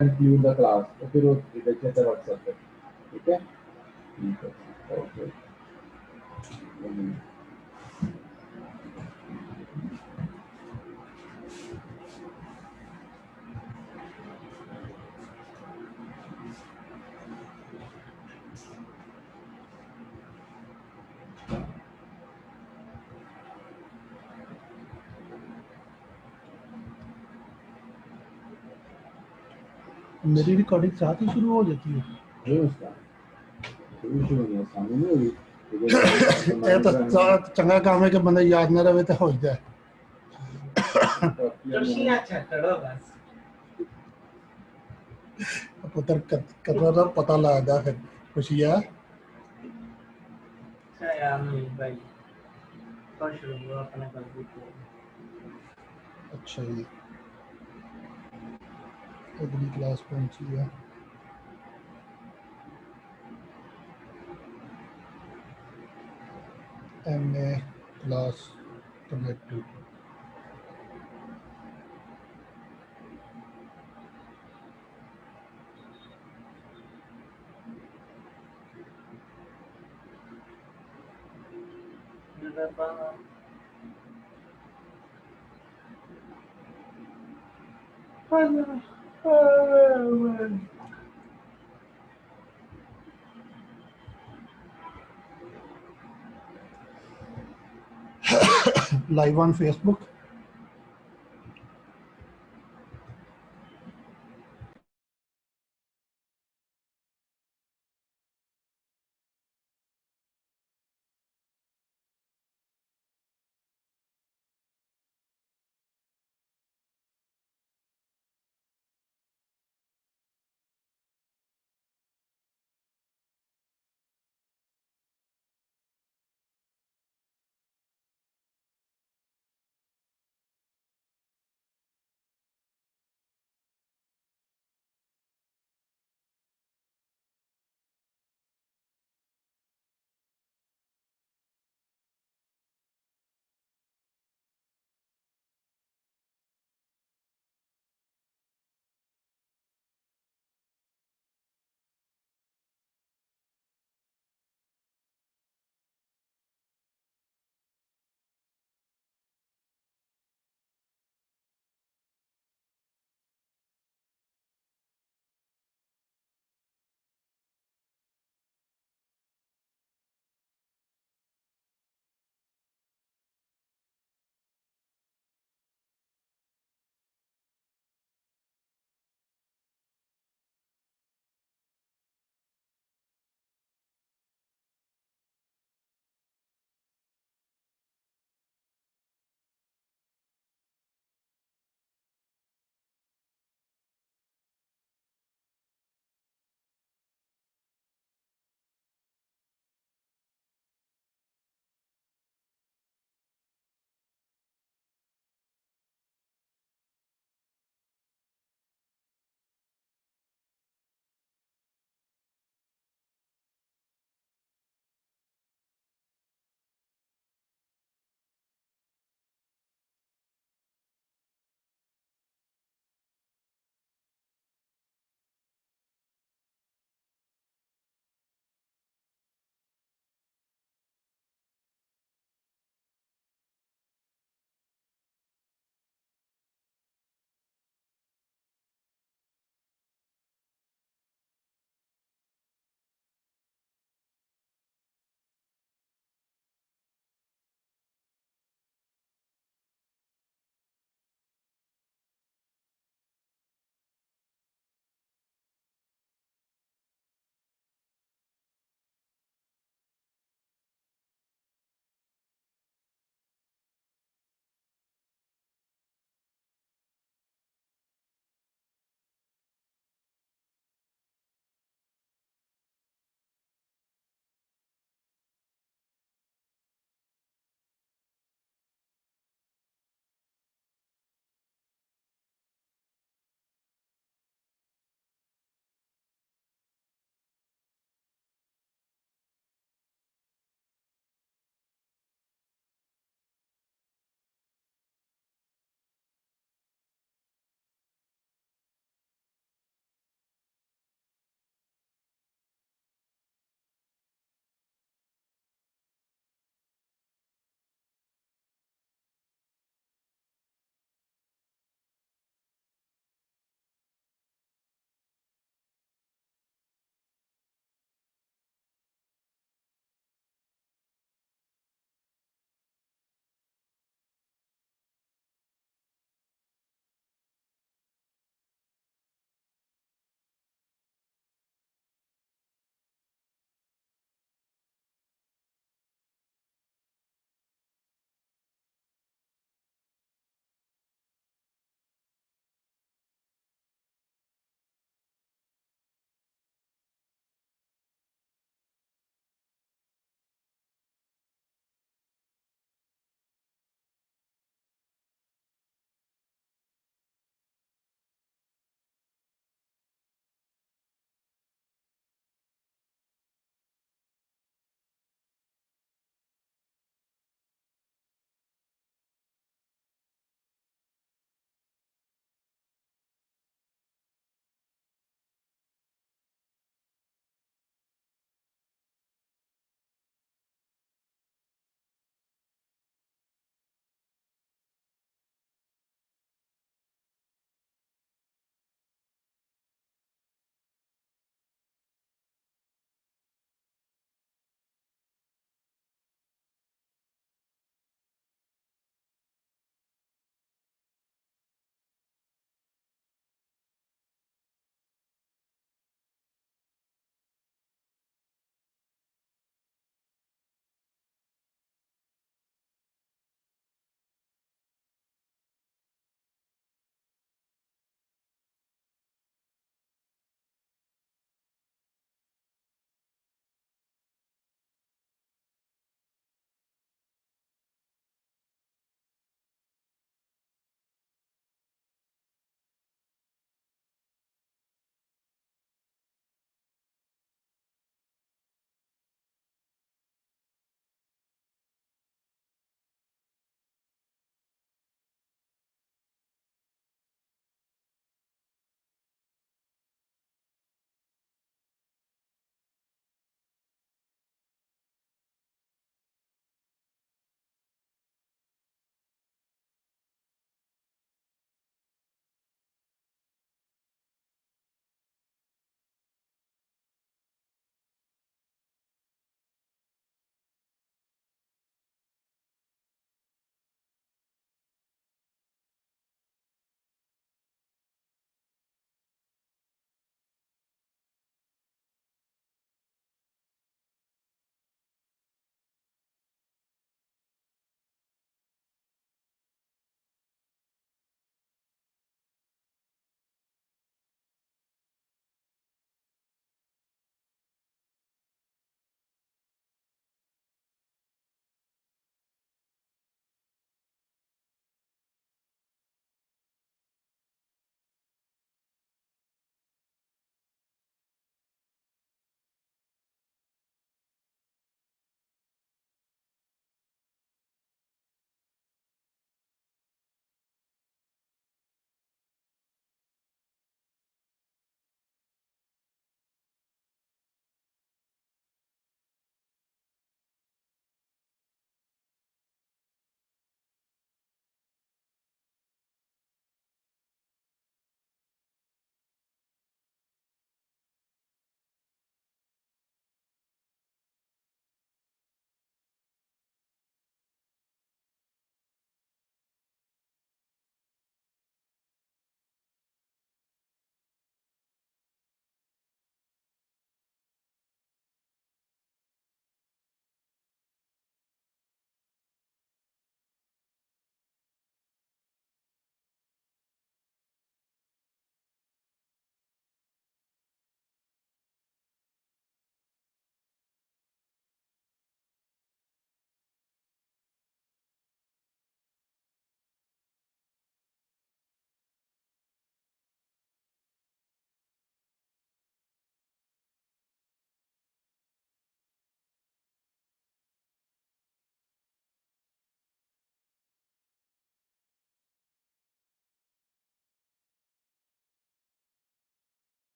Conclude the class, तो फिर वो देख लेते हैं व्हाट्सएप पे। ठीक है, ठीक है, ओके। मेरी रिकॉर्डिंग साथ ही शुरू हो जाती है। नहीं उसका शुरू हो गया, सामने नहीं होगी। ये तो चंगा काम है कि बंदा याद ना रहे तो हो जाए। पुत्र कदर का पता लगता फिर खुशी है। अच्छा जी, अगली क्लास पहुंची है। MA class tomato. Live on Facebook.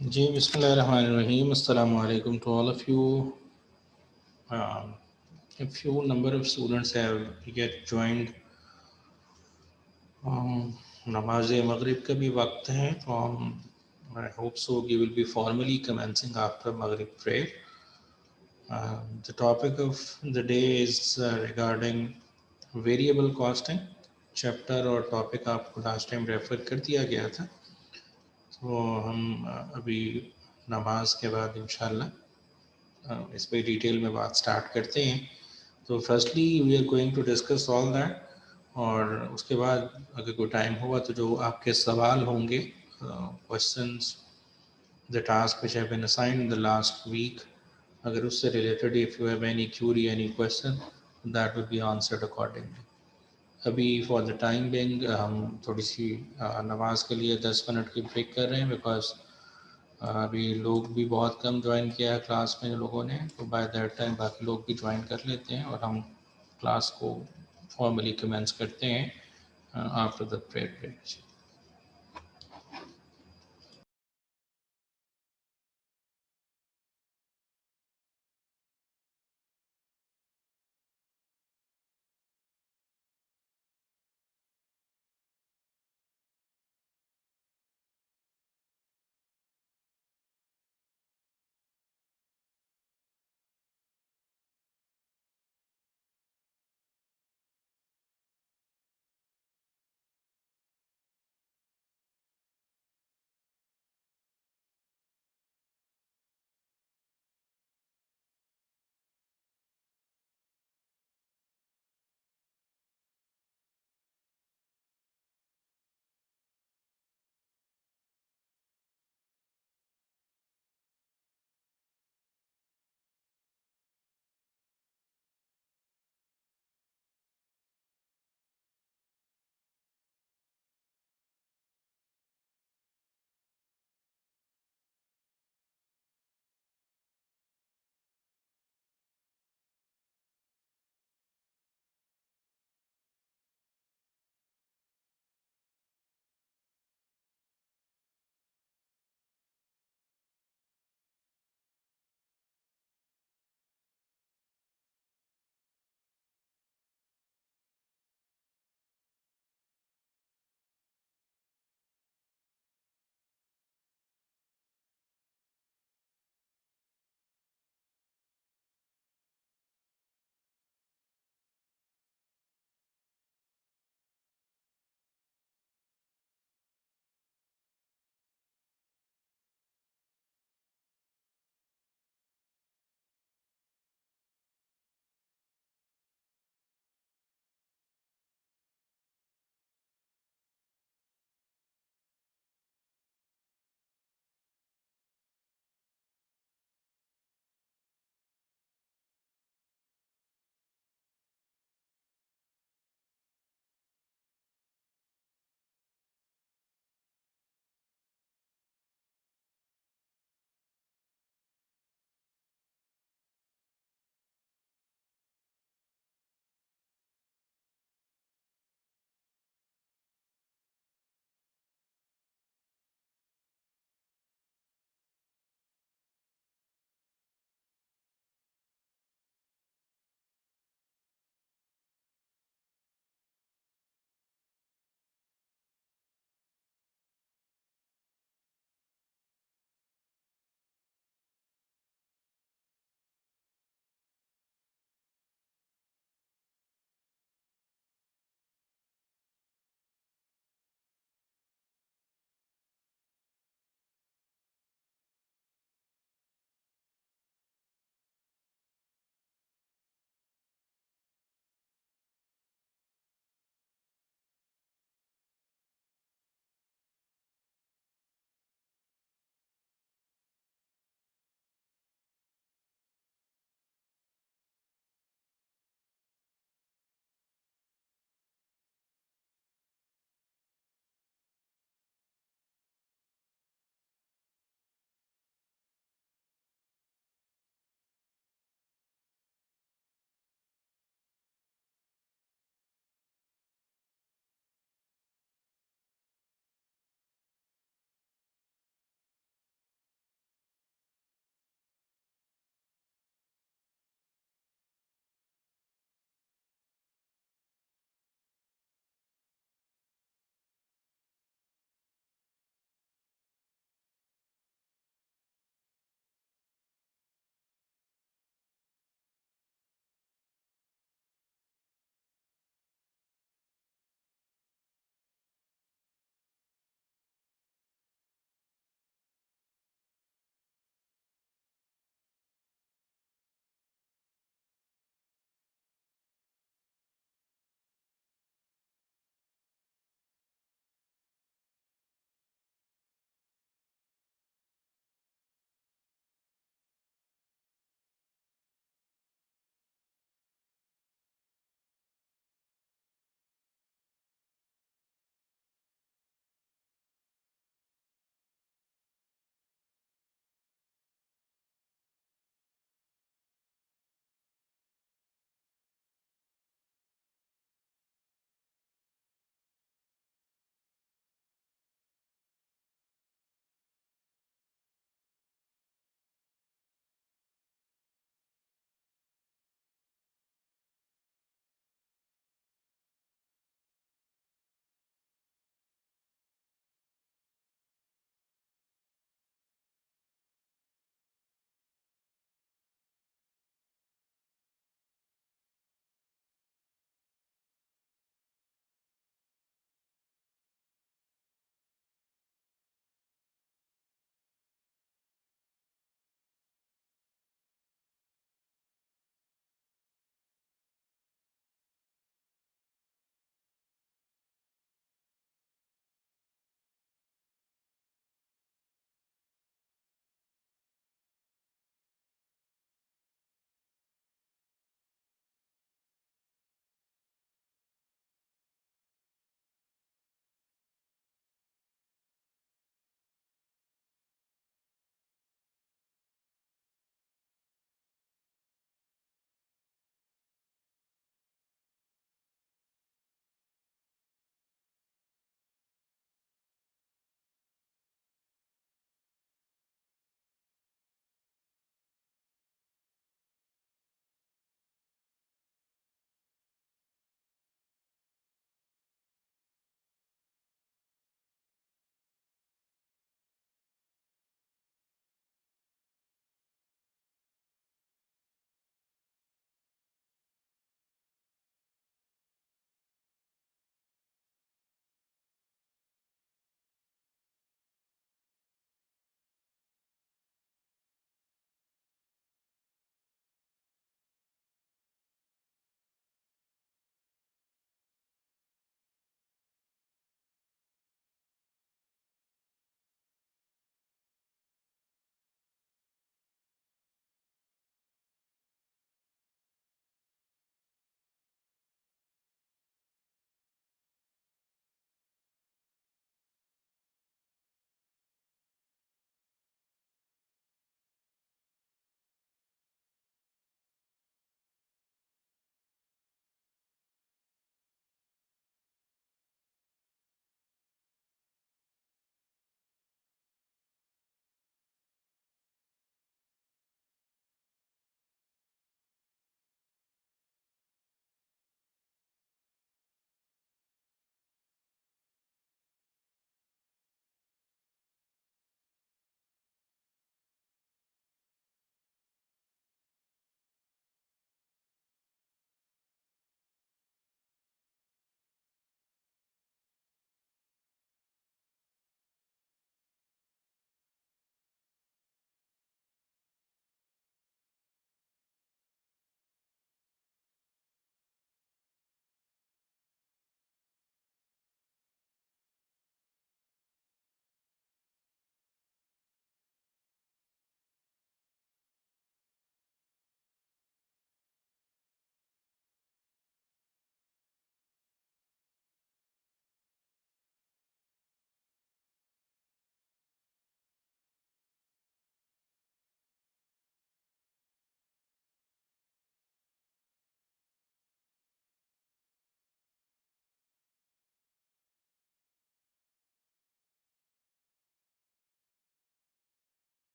जी बिस्मिल्लाहिर्रहमानिर्रहीम अस्सलामु अलैकुम to all of you. A few number of students have yet joined. नमाज मगरिब का भी वक्त है तो I hope so we will be formally commencing after Maghrib prayer. The topic of the day is regarding variable costing. Chapter और topic आपको last time refer कर दिया गया था, तो हम अभी नमाज के बाद इंशाल्लाह इस पर डिटेल में बात स्टार्ट करते हैं. तो firstly we are going to discuss all that, और उसके बाद अगर कोई टाइम हुआ तो जो आपके सवाल होंगे, questions, the task which have been assigned in the last week, अगर उससे related if you have any query any question that will be answered accordingly. अभी फॉर द टाइम बिंग हम थोड़ी सी नमाज के लिए 10 मिनट की ब्रेक कर रहे हैं, बिकॉज अभी लोग भी बहुत कम ज्वाइन किया है क्लास में लोगों ने, तो बाय दैट टाइम बाकी लोग भी ज्वाइन कर लेते हैं और हम क्लास को फॉर्मली कमेंस करते हैं आफ्टर द प्रेयर ब्रेक.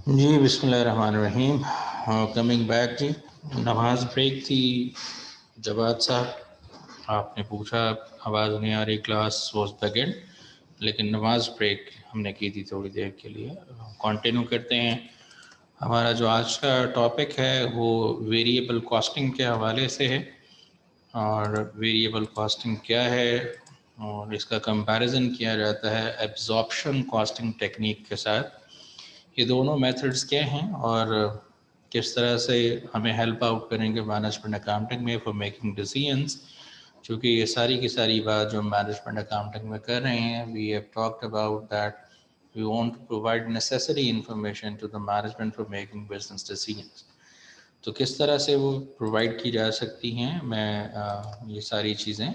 जी बिस्मिल्लाहिर्रहमानिर्रहीम। कमिंग बैक जी, नमाज ब्रेक थी जवाद साहब, आपने पूछा आवाज़ नहीं आ रही, क्लास वॉज बिगिन, लेकिन नमाज ब्रेक हमने की थी थोड़ी देर के लिए। कंटिन्यू करते हैं। हमारा जो आज का टॉपिक है वो वेरिएबल कॉस्टिंग के हवाले से है, और वेरिएबल कॉस्टिंग क्या है और इसका कंपैरिजन किया जाता है एब्जॉर्प्शन कॉस्टिंग टेक्निक के साथ। ये दोनों मेथड्स क्या हैं और किस तरह से हमें हेल्प आउट करेंगे मैनेजमेंट अकाउंटिंग में फॉर मेकिंग डिसीजंस। क्योंकि ये सारी की सारी बात जो मैनेजमेंट अकाउंटिंग में कर रहे हैं, we have talked about that we want to provide necessary information to the management for making business decisions. तो किस तरह से वो प्रोवाइड की जा सकती हैं, मैं ये सारी चीज़ें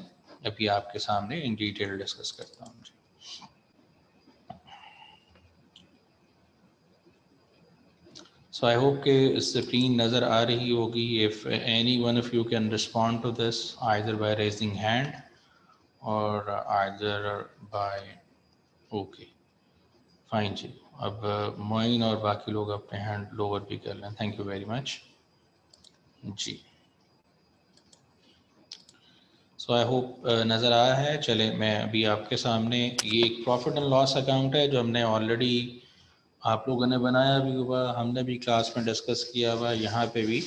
अभी आपके सामने इन डिटेल डिस्कस करता हूँ। So I hope कि स्क्रीन नज़र आ रही होगी। If any one of you can respond to this either by raising hand or either by okay fine जी। अब मोइन और बाकी लोग अपने हैंड लोअर भी कर लें। Thank you very much ji. So I hope नज़र आया है। चले मैं अभी आपके सामने, ये एक प्रॉफिट एंड लॉस अकाउंट है जो हमने ऑलरेडी आप लोगों ने बनाया भी हुआ, हमने भी क्लास में डिस्कस किया हुआ यहाँ पे भी,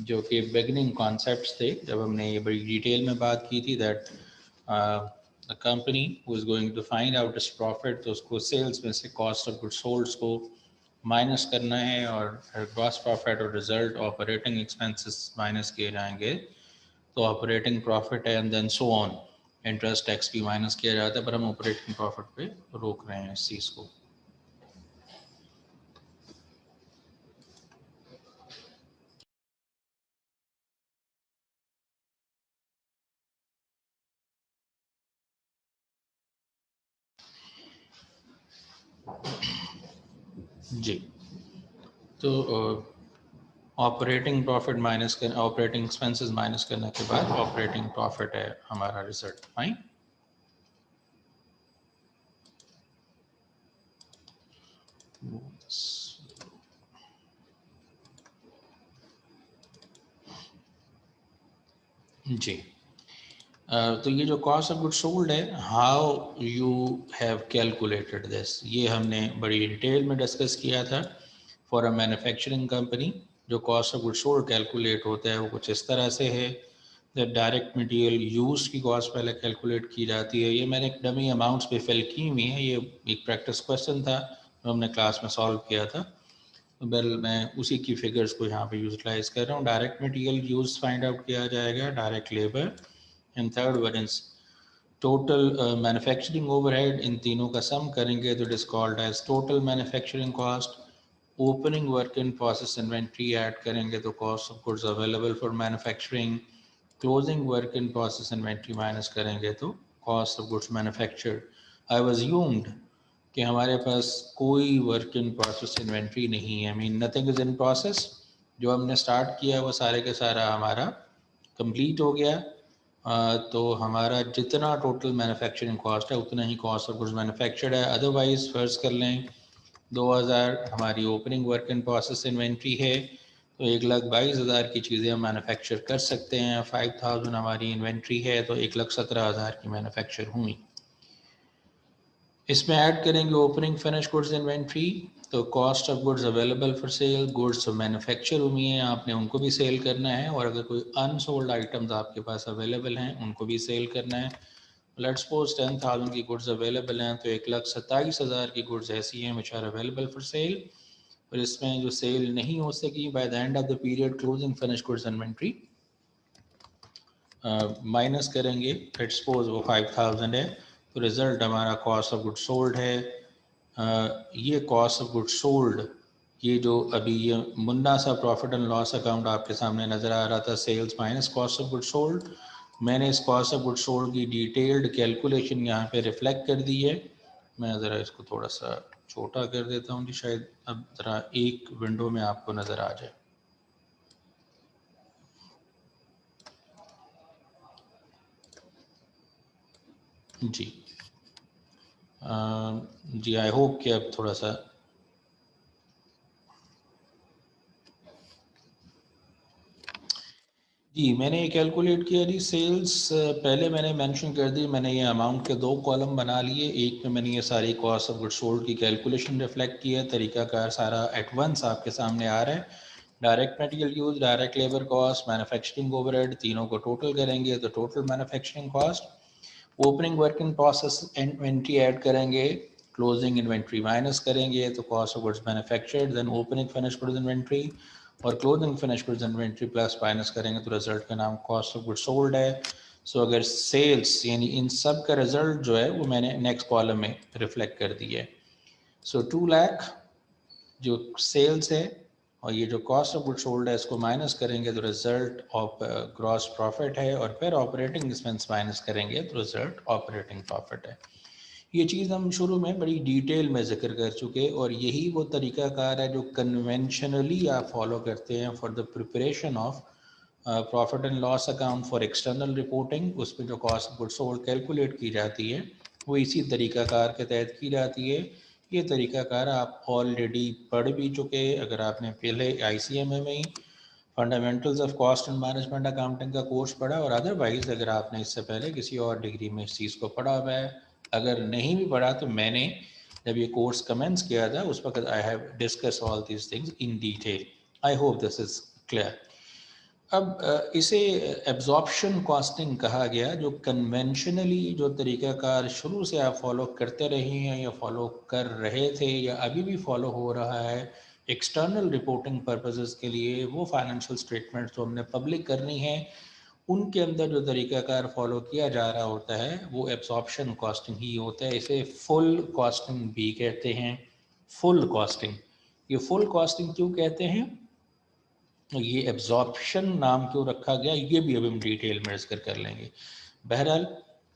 जो कि बिगनिंग कॉन्सेप्ट्स थे जब हमने ये बड़ी डिटेल में बात की थी। That the company who is going to find out its profit, तो उसको सेल्स में से कॉस्ट ऑफ गुड्स सोल्ड को माइनस करना है और ग्रॉस प्रॉफिट और रिजल्ट ऑपरेटिंग एक्सपेंसेस माइनस किए जाएंगे, तो ऑपरेटिंग प्रॉफिट है and then so on. Interest tax भी माइनस किया जाता है, पर हम ऑपरेटिंग प्रॉफिट पे रोक रहे हैं इस चीज़ को। जी, तो ऑपरेटिंग प्रॉफिट माइनस कर, ऑपरेटिंग एक्सपेंसेस माइनस करने के बाद ऑपरेटिंग प्रॉफिट है हमारा रिजल्ट। फाइन। जी, तो ये जो कॉस्ट ऑफ गुड सोल्ड है, how you have calculated this, ये हमने बड़ी डिटेल में डिस्कस किया था। फॉर अ मैन्युफैक्चरिंग कंपनी जो cost of good sold calculate होता है वो कुछ इस तरह से है। डायरेक्ट मटेरियल यूज की कॉस्ट पहले कैलकुलेट की जाती है। ये मैंने एक डमी अमाउंट्स पे फिल की हुई है, ये एक प्रैक्टिस क्वेश्चन था जो हमने क्लास में सॉल्व किया था। वेल मैं उसी की फिगर्स को यहाँ पे यूटिलाइज कर रहा हूँ। Direct material use find out किया जाएगा, direct labour, and third one is total manufacturing overhead. इन तीनों का सम करेंगे तो it is called as total manufacturing cost. Opening work in process inventory add करेंगे तो cost of goods available for manufacturing. Closing work in process inventory minus करेंगे तो cost of goods manufactured. I was assumed कि हमारे पास कोई work in process inventory नहीं है, mean nothing is in process. जो हमने स्टार्ट किया वो सारे के सारा हमारा कंप्लीट हो गया। तो हमारा जितना टोटल मैन्युफैक्चरिंग कॉस्ट है उतना ही कॉस्ट ऑफ गुड्स मैन्युफैक्चर्ड है। अदरवाइज फर्ज कर लें 2000 हमारी opening work in process inventory है, तो 1,22,000 की चीज़ें हम मैन्युफैक्चर कर सकते हैं। 5000 हमारी इन्वेंट्री है तो 1,17,000 की मैन्युफैक्चर हुई। इसमें ऐड करेंगे ओपनिंग फिनिश गुड्स इन्वेंट्री, तो cost of goods available for cell, goods manufacture हुई हैं आपने उनको भी सेल करना है, और अगर कोई अनसोल्ड आइटम्स आपके पास अवेलेबल हैं उनको भी सेल करना है। लेट्स सपोज 10,000 की गुड्स अवेलेबल हैं, तो 1,27,000 की गुड्स ऐसी हैं which are available for sale, और इसमें जो सेल नहीं हो सकी by the end of the period closing finish goods inventory minus करेंगे। लेट्स सपोज वो 5,000 है, तो रिज़ल्ट हमारा कॉस्ट ऑफ गुड सोल्ड है। ये कॉस्ट ऑफ गुड सोल्ड, ये जो अभी ये मुन्ना सा प्रॉफिट एंड लॉस अकाउंट आपके सामने नज़र आ रहा था, sales minus cost of good sold, मैंने इस कॉस्ट ऑफ गुड सोल्ड की डिटेल्ड कैलकुलेशन यहाँ पे रिफ्लेक्ट कर दी है। मैं ज़रा इसको थोड़ा सा छोटा कर देता हूँ जी, शायद अब ज़रा एक विंडो में आपको नज़र आ जाए। जी जी, आई होप कि अब थोड़ा सा जी, मैंने ये कैलकुलेट किया जी सेल्स पहले मैंने मेंशन कर दी, मैंने ये अमाउंट के 2 कॉलम बना लिए, एक में मैंने ये सारी कॉस्ट ऑफ गुड्स सोल्ड की कैलकुलेशन रिफ्लेक्ट किया, तरीकाकार सारा एट वंस आपके सामने आ रहा है। Direct material use, direct labour cost, manufacturing overhead, तीनों को टोटल करेंगे तो total manufacturing cost, opening work in process inventory add करेंगे, क्लोजिंग इन्वेंट्री माइनस करेंगे तो cost of goods manufactured, then opening finished goods inventory और closing finished goods inventory plus minus करेंगे तो रिजल्ट का नाम कॉस्ट ऑफ गुड्स सोल्ड है। सो अगर सेल्स यानी इन सब का रिजल्ट जो है वो मैंने नेक्स्ट कॉलम में रिफ्लेक्ट कर दिया है। सो 2 लाख जो सेल्स है और ये जो कॉस्ट ऑफ गुड्स सोल्ड है इसको माइनस करेंगे तो रिजल्ट ऑफ ग्रॉस प्रॉफिट है और फिर ऑपरेटिंग एक्सपेंस माइनस करेंगे तो रिजल्ट ऑपरेटिंग प्रॉफिट है। ये चीज़ हम शुरू में बड़ी डिटेल में जिक्र कर चुके और यही वो तरीकाकार है जो कन्वेंशनली आप फॉलो करते हैं for the preparation of profit and loss account for external reporting. उस पर जो cost of goods sold calculate की जाती है वो इसी तरीकाकार के तहत की जाती है। ये तरीकाकार आप ऑलरेडी पढ़ भी चुके, अगर आपने पहले ICMA में ही fundamentals of cost and management accounting का कोर्स पढ़ा और अदरवाइज अगर आपने इससे पहले किसी और डिग्री में इस चीज़ को पढ़ा हुआ है, अगर नहीं भी पढ़ा तो मैंने जब ये कोर्स कमेंस किया था उस वक्त I have discuss all these things in detail. I hope this is clear. अब इसे एब्जॉर्प्शन कॉस्टिंग कहा गया, जो कन्वेंशनली जो तरीक़ाकार शुरू से आप फॉलो करते रहे हैं या फॉलो कर रहे थे या अभी भी फॉलो हो रहा है एक्सटर्नल रिपोर्टिंग पर्पसेस के लिए, वो फाइनेंशियल स्टेटमेंट्स जो हमने पब्लिक करनी है उनके अंदर जो तरीक़ाकार फॉलो किया जा रहा होता है वो एब्जॉर्प्शन कॉस्टिंग ही होता है। इसे फुल कॉस्टिंग भी कहते हैं। फुल कॉस्टिंग, ये फुल कॉस्टिंग क्यों कहते हैं, ये एब्जॉर्प्शन नाम क्यों रखा गया, ये भी अभी हम डिटेल में डिस्कस कर लेंगे। बहरहाल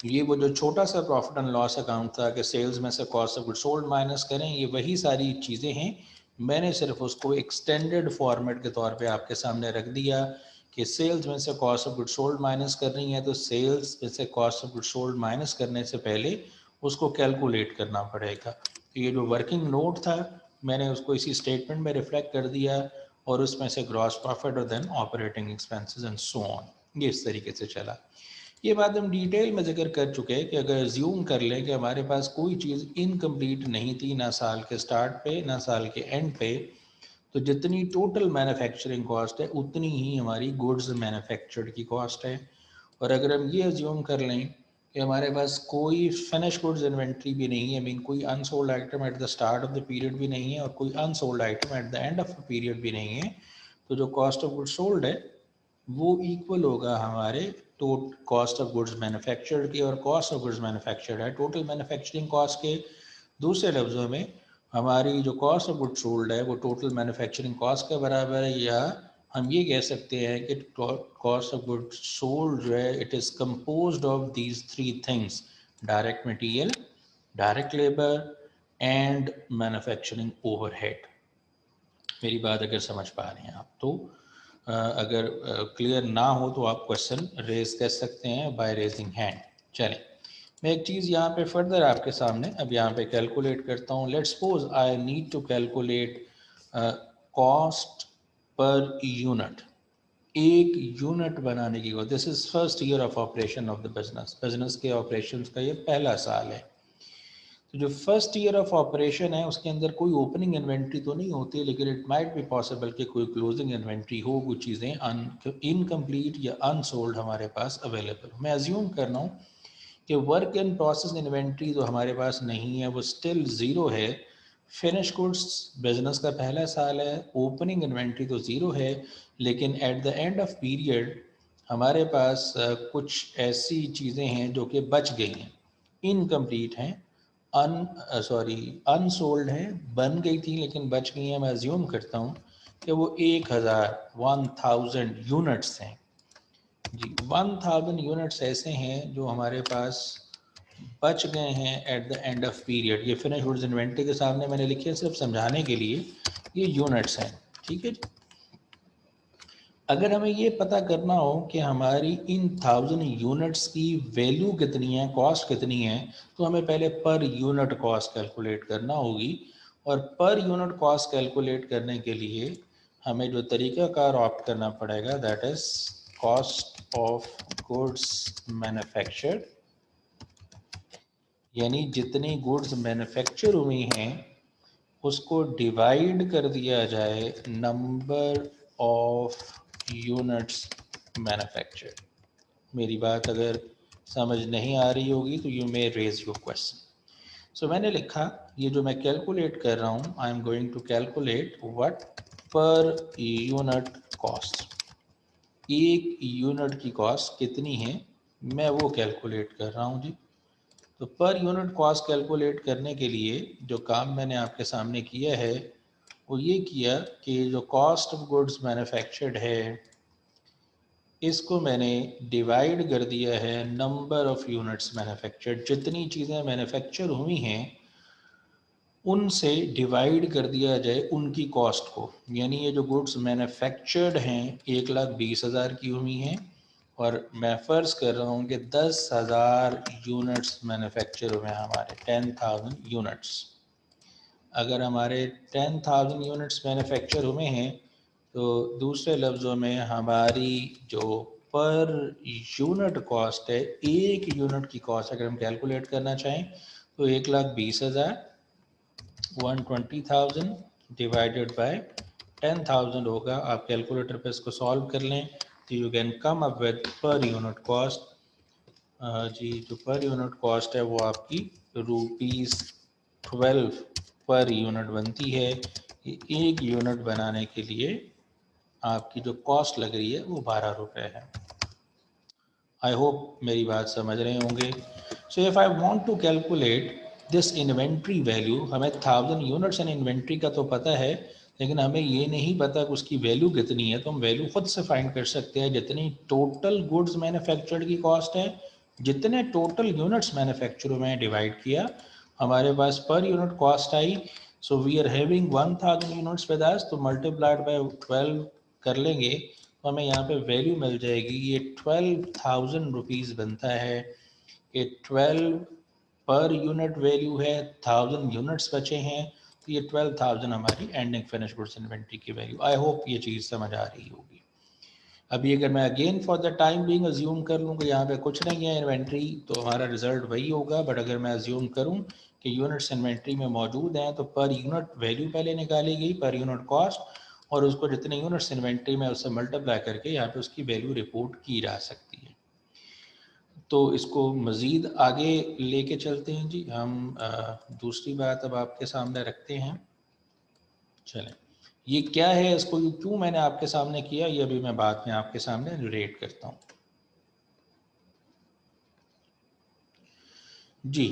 ये वो जो छोटा सा प्रॉफिट एंड लॉस अकाउंट था कि सेल्स में से cost of goods sold minus करें, ये वही सारी चीज़ें हैं। मैंने सिर्फ उसको एक्सटेंडेड फॉर्मेट के तौर पे आपके सामने रख दिया कि सेल्स में से cost of goods sold minus करनी है तो सेल्स में से cost of goods sold minus करने से पहले उसको कैलकुलेट करना पड़ेगा। तो ये जो वर्किंग नोट था मैंने उसको इसी स्टेटमेंट में रिफ्लेक्ट कर दिया और उसमें से ग्रॉस प्रॉफिट और then operating expenses and so on, ये इस तरीके से चला। ये बात हम डिटेल में जिक्र कर चुके हैं कि अगर ज्यूम कर लें कि हमारे पास कोई चीज़ इनकम्प्लीट नहीं थी ना साल के स्टार्ट पे ना साल के एंड पे, तो जितनी टोटल मैन्युफैक्चरिंग कॉस्ट है उतनी ही हमारी गुड्स मैन्युफैक्चर्ड की कॉस्ट है। और अगर हम ये अज्यूम कर लें कि हमारे पास कोई फिनिश गुड्स इन्वेंट्री भी नहीं है, मीन कोई unsold item at the start of the period भी नहीं है और कोई unsold item at the end of the period भी नहीं है, तो जो कॉस्ट ऑफ गुड्स सोल्ड है वो इक्वल होगा हमारे कॉस्ट ऑफ गुड्स मैन्युफैक्चर्ड की, और कॉस्ट ऑफ गुड्स मैन्युफैक्चर्ड है टोटल मैन्युफैक्चरिंग कॉस्ट के। दूसरे लफ्ज़ों में हमारी जो कॉस्ट ऑफ गुड्स सोल्ड है वो टोटल मैन्युफैक्चरिंग कॉस्ट के बराबर है, या हम ये कह सकते हैं कि कॉस्ट ऑफ गुड्स सोल्ड जो है it is composed of these 3 things, direct material, direct labour and manufacturing overhead. मेरी बात अगर समझ पा रहे हैं आप तो अगर क्लियर ना हो तो आप क्वेश्चन रेज कर सकते हैं बाय रेजिंग हैंड। चलें, मैं एक चीज़ यहाँ पे फर्दर आपके सामने अब यहाँ पे कैलकुलेट करता हूँ। Let's suppose I need to calculate cost per unit, एक यूनिट बनाने की cost. This is first year of operation of the business, business के ऑपरेशंस का ये पहला साल है। तो जो फर्स्ट ईयर ऑफ ऑपरेशन है उसके अंदर कोई ओपनिंग इन्वेंट्री तो नहीं होती, लेकिन इट माइट बी पॉसिबल कि कोई क्लोजिंग इन्वेंट्री हो, कुछ चीज़ें इनकम्प्लीट या अनसोल्ड हमारे पास अवेलेबल। मैं अज्यूम कर रहा हूँ कि वर्क इन प्रोसेस इन्वेंट्री तो हमारे पास नहीं है, वो स्टिल ज़ीरो है। फिनिश गुड्स बिजनेस का पहला साल है, ओपनिंग इन्वेंट्री तो ज़ीरो है, लेकिन at the end of period हमारे पास कुछ ऐसी चीज़ें हैं जो कि बच गई हैं, इनकम्प्लीट हैं, अनसोल्ड हैं, बन गई थी लेकिन बच गई हैं। मैं अज्यूम करता हूँ कि वो 1000 यूनिट्स हैं जी। 1000 यूनिट्स ऐसे हैं जो हमारे पास बच गए हैं at the end of period. ये फिनिश गुड्स इन्वेंट्री के सामने मैंने लिखे हैं सिर्फ समझाने के लिए, ये यूनिट्स हैं, ठीक है जी। अगर हमें ये पता करना हो कि हमारी इन 1000 यूनिट्स की वैल्यू कितनी है, कॉस्ट कितनी है, तो हमें पहले पर यूनिट कॉस्ट कैलकुलेट करना होगी। और पर यूनिट कॉस्ट कैलकुलेट करने के लिए हमें जो तरीक़ाकार ऑप्ट करना पड़ेगा that is cost of goods manufactured, यानी जितनी गुड्स मैन्युफैक्चर हुई हैं उसको डिवाइड कर दिया जाए नंबर ऑफ यूनिट्स मैन्युफैक्चर्ड। मेरी बात अगर समझ नहीं आ रही होगी तो you may raise your question. So मैंने लिखा ये जो मैं कैलकुलेट कर रहा हूँ, I am going to calculate what per unit cost, एक यूनिट की कॉस्ट कितनी है मैं वो कैलकुलेट कर रहा हूँ जी। तो पर यूनिट कॉस्ट कैलकुलेट करने के लिए जो काम मैंने आपके सामने किया है वो ये किया कि जो कॉस्ट ऑफ गुड्स मैन्युफैक्चर्ड है इसको मैंने डिवाइड कर दिया है नंबर ऑफ यूनिट्स मैन्युफैक्चर्ड, जितनी चीज़ें मैन्युफैक्चर हुई हैं उनसे डिवाइड कर दिया जाए उनकी कॉस्ट को। यानी ये जो गुड्स मैन्युफैक्चर्ड हैं 1,20,000 की हुई हैं और मैं फ़र्ज़ कर रहा हूँ कि 10,000 यूनिट्स मैन्युफैक्चर हुए हैं हमारे, 10,000 यूनिट्स। अगर हमारे 10,000 यूनिट्स मैन्युफैक्चर हुए हैं तो दूसरे लफ्ज़ों में हमारी जो पर यूनिट कॉस्ट है, एक यूनिट की कॉस्ट अगर हम कैलकुलेट करना चाहें तो 1,20,000 120,000 डिवाइडेड बाय 10,000 होगा। आप कैलकुलेटर पे इसको सॉल्व कर लें तो you can come up with per unit cost. जी जो पर यूनिट कॉस्ट है वो आपकी ₹12 पर यूनिट बनती है। एक यूनिट बनाने के लिए आपकी जो कॉस्ट लग रही है वो 12 रुपये है। आई होप मेरी बात समझ रहे होंगे। So if I want to calculate this inventory value, हमें 1000 यूनिट्स एंड इन्वेंट्री का तो पता है लेकिन हमें ये नहीं पता कि उसकी वैल्यू कितनी है, तो हम वैल्यू खुद से फाइंड कर सकते हैं। जितनी टोटल गुड्स मैन्युफैक्चर्ड की कॉस्ट है, जितने टोटल यूनिट्स मैन्युफैक्चर में डिवाइड किया, हमारे पास पर यूनिट कॉस्ट आई। So we are having 1000 units with us, तो मल्टीप्लाइड बाय 12 कर लेंगे तो हमें यहाँ पे वैल्यू मिल जाएगी। ये 12,000 रुपीज़ बनता है। ये 12 पर यूनिट वैल्यू है, 1000 यूनिट्स बचे हैं तो ये 12,000 हमारी एंडिंग फिनिश गुड्स इन्वेंट्री की वैल्यू। आई होप ये चीज़ समझ आ रही होगी। अभी अगर मैं again for the time being assume कर लूँ कि यहाँ पे कुछ नहीं है इन्वेंट्री, तो हमारा रिजल्ट वही होगा। बट अगर मैं अज्यूम करूँ कि यूनिट्स इन्वेंट्री में मौजूद हैं तो पर यूनिट वैल्यू पहले निकाली गई, पर यूनिट कॉस्ट, और उसको जितने यूनिट्स इन्वेंट्री में उससे मल्टीप्लाई करके यहाँ पे उसकी वैल्यू रिपोर्ट की जा सकती है। तो इसको मज़ीद आगे लेके चलते हैं जी। हम दूसरी बात अब आपके सामने रखते हैं। चलें, ये क्या है, इसको क्यों मैंने आपके सामने किया, ये अभी मैं बाद में आपके सामने रिलेट करता हूँ जी।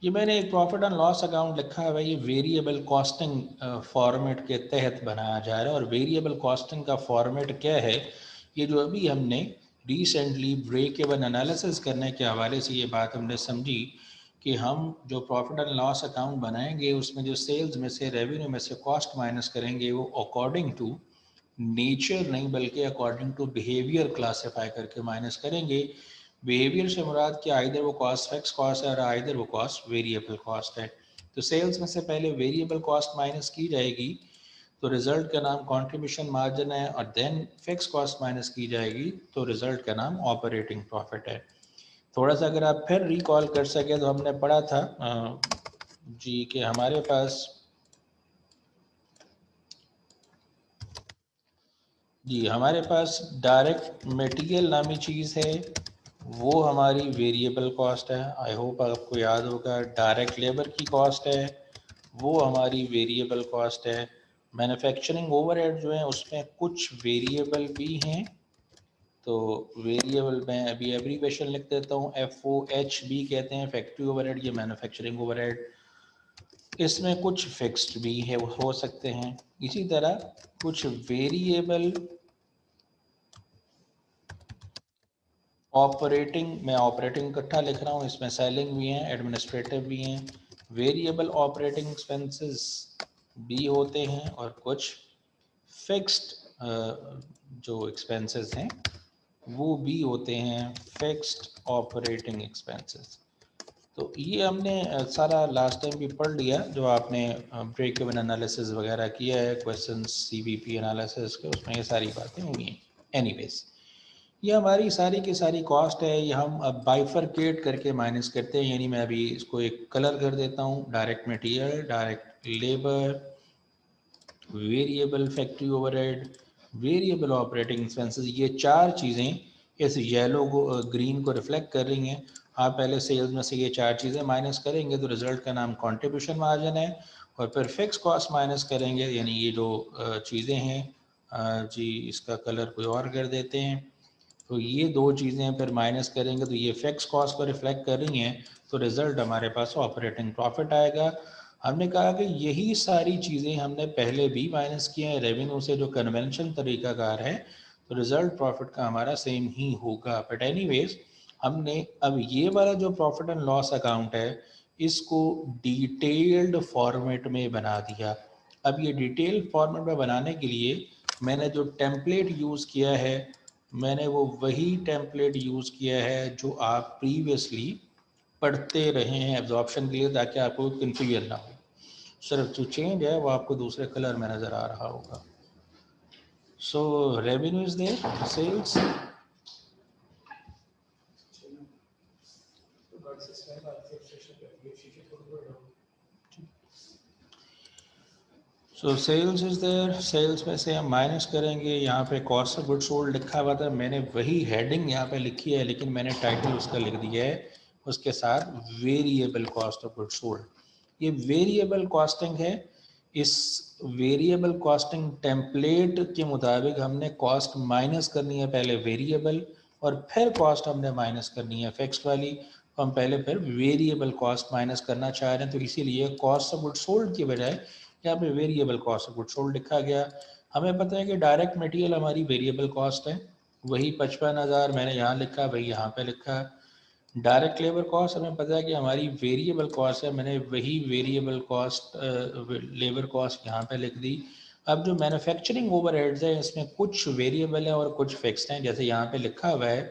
ये मैंने एक प्रॉफिट एंड लॉस अकाउंट लिखा है, ये वेरिएबल कॉस्टिंग फॉर्मेट के तहत बनाया जा रहा है। और वेरिएबल कॉस्टिंग का फॉर्मेट क्या है, ये जो अभी हमने रिसेंटली ब्रेक इवन एनालिसिस करने के हवाले से ये बात हमने समझी कि हम जो प्रॉफिट एंड लॉस अकाउंट बनाएंगे उसमें जो सेल्स में से, रेवेन्यू में से कॉस्ट माइनस करेंगे वो अकॉर्डिंग टू नेचर नहीं बल्कि अकॉर्डिंग टू बिहेवियर क्लासीफाई करके माइनस करेंगे। बिहेवियर से मुराद क्या, आइदर वो कॉस्ट फिक्स कॉस्ट है और आइदर वो कॉस्ट वेरिएबल कॉस्ट है। तो सेल्स में से पहले वेरिएबल कॉस्ट माइनस की जाएगी तो रिजल्ट का नाम कंट्रीब्यूशन मार्जिन है, और देन फिक्स कॉस्ट माइनस की जाएगी तो रिजल्ट का नाम ऑपरेटिंग प्रॉफिट है। थोड़ा सा अगर आप फिर रिकॉल कर सके तो हमने पढ़ा था जी कि हमारे पास डायरेक्ट मटेरियल नामी चीज़ है, वो हमारी वेरिएबल कॉस्ट है। आई होप आपको याद होगा। डायरेक्ट लेबर की कॉस्ट है, वो हमारी वेरिएबल कॉस्ट है। मैन्युफैक्चरिंग ओवरहेड जो है उसमें कुछ वेरिएबल भी हैं, तो वेरिएबल में अभी एब्रीवेशन लिख देता हूँ, FOHB कहते हैं फैक्ट्री ओवरहेड, ये मैन्युफैक्चरिंग ओवरहेड। इसमें कुछ फिक्स्ड भी है हो सकते हैं। इसी तरह कुछ वेरिएबल ऑपरेटिंग, मैं ऑपरेटिंग इकट्ठा लिख रहा हूँ, इसमें सेलिंग भी हैं, एडमिनिस्ट्रेटिव भी हैं। वेरिएबल ऑपरेटिंग एक्सपेंसेस भी होते हैं और कुछ फिक्स्ड जो एक्सपेंसेस हैं वो भी होते हैं, फिक्स्ड ऑपरेटिंग एक्सपेंसेस। तो ये हमने सारा लास्ट टाइम भी पढ़ लिया, जो आपने ब्रेक इवन एनालिसिस वगैरह किया है, क्वेश्चन CVP एनालिसिस के, उसमें ये सारी बातें हुई हैं। एनीवेज, ये हमारी सारी की सारी कॉस्ट है, ये हम अब बाइफरकेट करके माइनस करते हैं। यानी मैं अभी इसको एक कलर कर देता हूँ, direct material, direct labour, variable factory overhead, variable operating expenses, ये चार चीज़ें इस येलो को ग्रीन को रिफ्लेक्ट कर रही हैं। आप पहले सेल्स में से ये चार चीज़ें माइनस करेंगे तो रिजल्ट का नाम कंट्रीब्यूशन मार्जिन है, और फिर फिक्स कॉस्ट माइनस करेंगे, यानी ये जो चीज़ें हैं जी, इसका कलर कोई और कर देते हैं, तो ये दो चीज़ें फिर माइनस करेंगे तो ये फिक्स कॉस्ट को रिफ्लेक्ट कर रही हैं, तो रिजल्ट हमारे पास ऑपरेटिंग प्रॉफिट आएगा। हमने कहा कि यही सारी चीज़ें हमने पहले भी माइनस किए हैं रेवेन्यू से, जो कन्वेंशन तरीकाकार है, तो रिजल्ट प्रॉफिट का हमारा सेम ही होगा। बट एनीवेज हमने अब ये वाला जो प्रॉफिट एंड लॉस अकाउंट है इसको डिटेल्ड फॉर्मेट में बना दिया। अब ये डिटेल्ड फॉर्मेट में बनाने के लिए मैंने जो टेम्पलेट यूज़ किया है, मैंने वो वही टेम्पलेट यूज़ किया है जो आप प्रीवियसली पढ़ते रहे हैं एब्जॉर्प्शन के लिए, ताकि आपको कन्फ्यूजन ना हो। सिर्फ जो चेंज है वो आपको दूसरे कलर में नज़र आ रहा होगा। So revenue is there, sales, so sales is there, sales में से हम माइनस करेंगे। यहाँ पे कॉस्ट ऑफ गुड सोल्ड लिखा हुआ था, मैंने वही हेडिंग यहाँ पे लिखी है, लेकिन मैंने टाइटल उसका लिख दिया है उसके साथ variable cost of good sold. ये वेरिएबल कॉस्टिंग है। इस वेरिएबल कॉस्टिंग टेम्पलेट के मुताबिक हमने कॉस्ट माइनस करनी है पहले वेरिएबल, और फिर कॉस्ट हमने माइनस करनी है फिक्स्ड वाली। तो हम पहले फिर वेरिएबल कॉस्ट माइनस करना चाह रहे हैं, तो इसीलिए कॉस्ट ऑफ गुड सोल्ड की बजाय यहाँ पे variable cost of good sold लिखा गया। हमें पता है कि डायरेक्ट मटेरियल हमारी वेरिएबल कॉस्ट है, वही 55,000 मैंने यहाँ लिखा, वही यहाँ पे लिखा। डायरेक्ट लेबर कॉस्ट हमें पता है कि हमारी वेरिएबल कॉस्ट है, मैंने वही वेरिएबल कॉस्ट लेबर कॉस्ट यहाँ पे लिख दी। अब जो मैन्युफैक्चरिंग ओवरहेड्स है इसमें कुछ वेरिएबल है और कुछ फिक्स्ड हैं, जैसे यहाँ पे लिखा हुआ है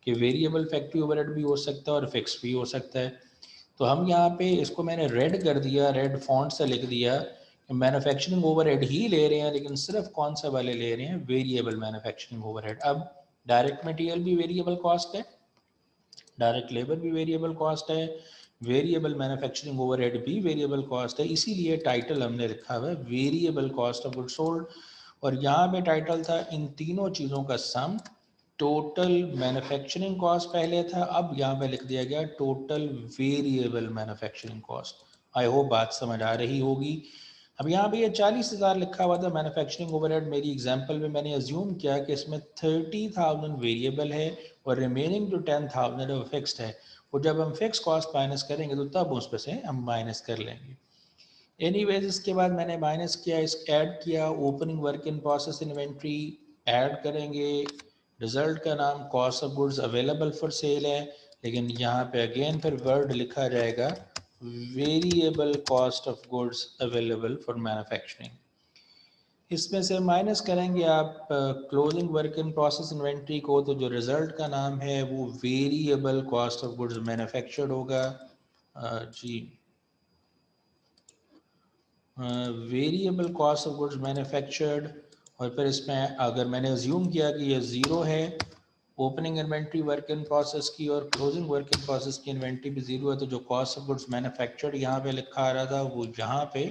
कि वेरिएबल फैक्ट्री ओवरहेड भी हो सकता है और फिक्स भी हो सकता है। तो हम यहाँ पे इसको मैंने रेड कर दिया, रेड फॉन्ट से लिख दिया कि मैन्युफैक्चरिंग ओवरहेड ही ले रहे हैं, लेकिन सिर्फ कौन सा वाले ले रहे हैं, वेरिएबल मैन्युफैक्चरिंग ओवरहेड। अब डायरेक्ट मटेरियल भी वेरिएबल कॉस्ट है, डायरेक्ट लेबर भी वेरिएबल कॉस्ट है, वेरिएबल मैन्युफैक्चरिंग ओवरहेड भी वेरिएबल कॉस्ट है, इसीलिए टाइटल हमने लिखा हुआ है variable cost of good sold. और यहाँ पे टाइटल था इन तीनों चीज़ों का सम, टोटल मैन्युफैक्चरिंग कॉस्ट पहले था, अब यहाँ पे लिख दिया गया total variable manufacturing cost. I hope बात समझ आ रही होगी। अब यहाँ पे ये 40,000 लिखा हुआ था मैन्युफैक्चरिंग ओवरहेड, मेरी एग्जांपल में मैंने अज्यूम किया कि इसमें 30,000 वेरिएबल है और रिमेनिंग जो 10,000 है वो फिक्स्ड है, और जब हम फिक्स कॉस्ट माइनस करेंगे तो तब उस पर से हम माइनस कर लेंगे। एनीवेज इसके बाद मैंने माइनस किया, इस ऐड किया, opening work in process inventory add करेंगे, रिजल्ट का नाम cost of goods available for sale है, लेकिन यहाँ पे अगेन फिर वर्ड लिखा जाएगा variable cost of goods available for manufacturing. इसमें से माइनस करेंगे आप closing work in process inventory को, तो जो रिजल्ट का नाम है वो variable cost of goods manufactured होगा। जी, variable cost of goods manufactured. और फिर इसमें अगर मैंने अज्यूम किया कि ये ज़ीरो है, opening inventory work in process की और क्लोजिंग वर्क इन प्रोसेस की इन्वेंट्री भी ज़ीरो है, तो जो कॉस्ट ऑफ गुड्स मैन्युफैक्चर्ड यहाँ पे लिखा आ रहा था वो यहाँ पे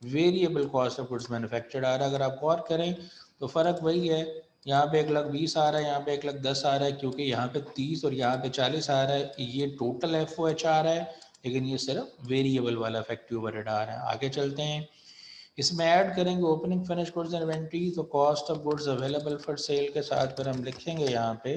variable cost of goods manufactured आ रहा है। अगर आप गौर करें तो फ़र्क वही है, यहाँ पे 1,20,000 आ रहा है, यहाँ पे 1,10,000 आ रहा है, क्योंकि यहाँ पे 30 और यहाँ पे 40 आ रहा है, ये टोटल FOH आ रहा है, लेकिन ये सिर्फ वेरिएबल वाला फैक्ट्री ओवरहेड आ रहा है। आगे चलते हैं, इसमें ऐड करेंगे ओपनिंग फिनिश गुड्स इन्वेंट्री, तो cost of goods available for cell के साथ फिर हम लिखेंगे यहाँ पे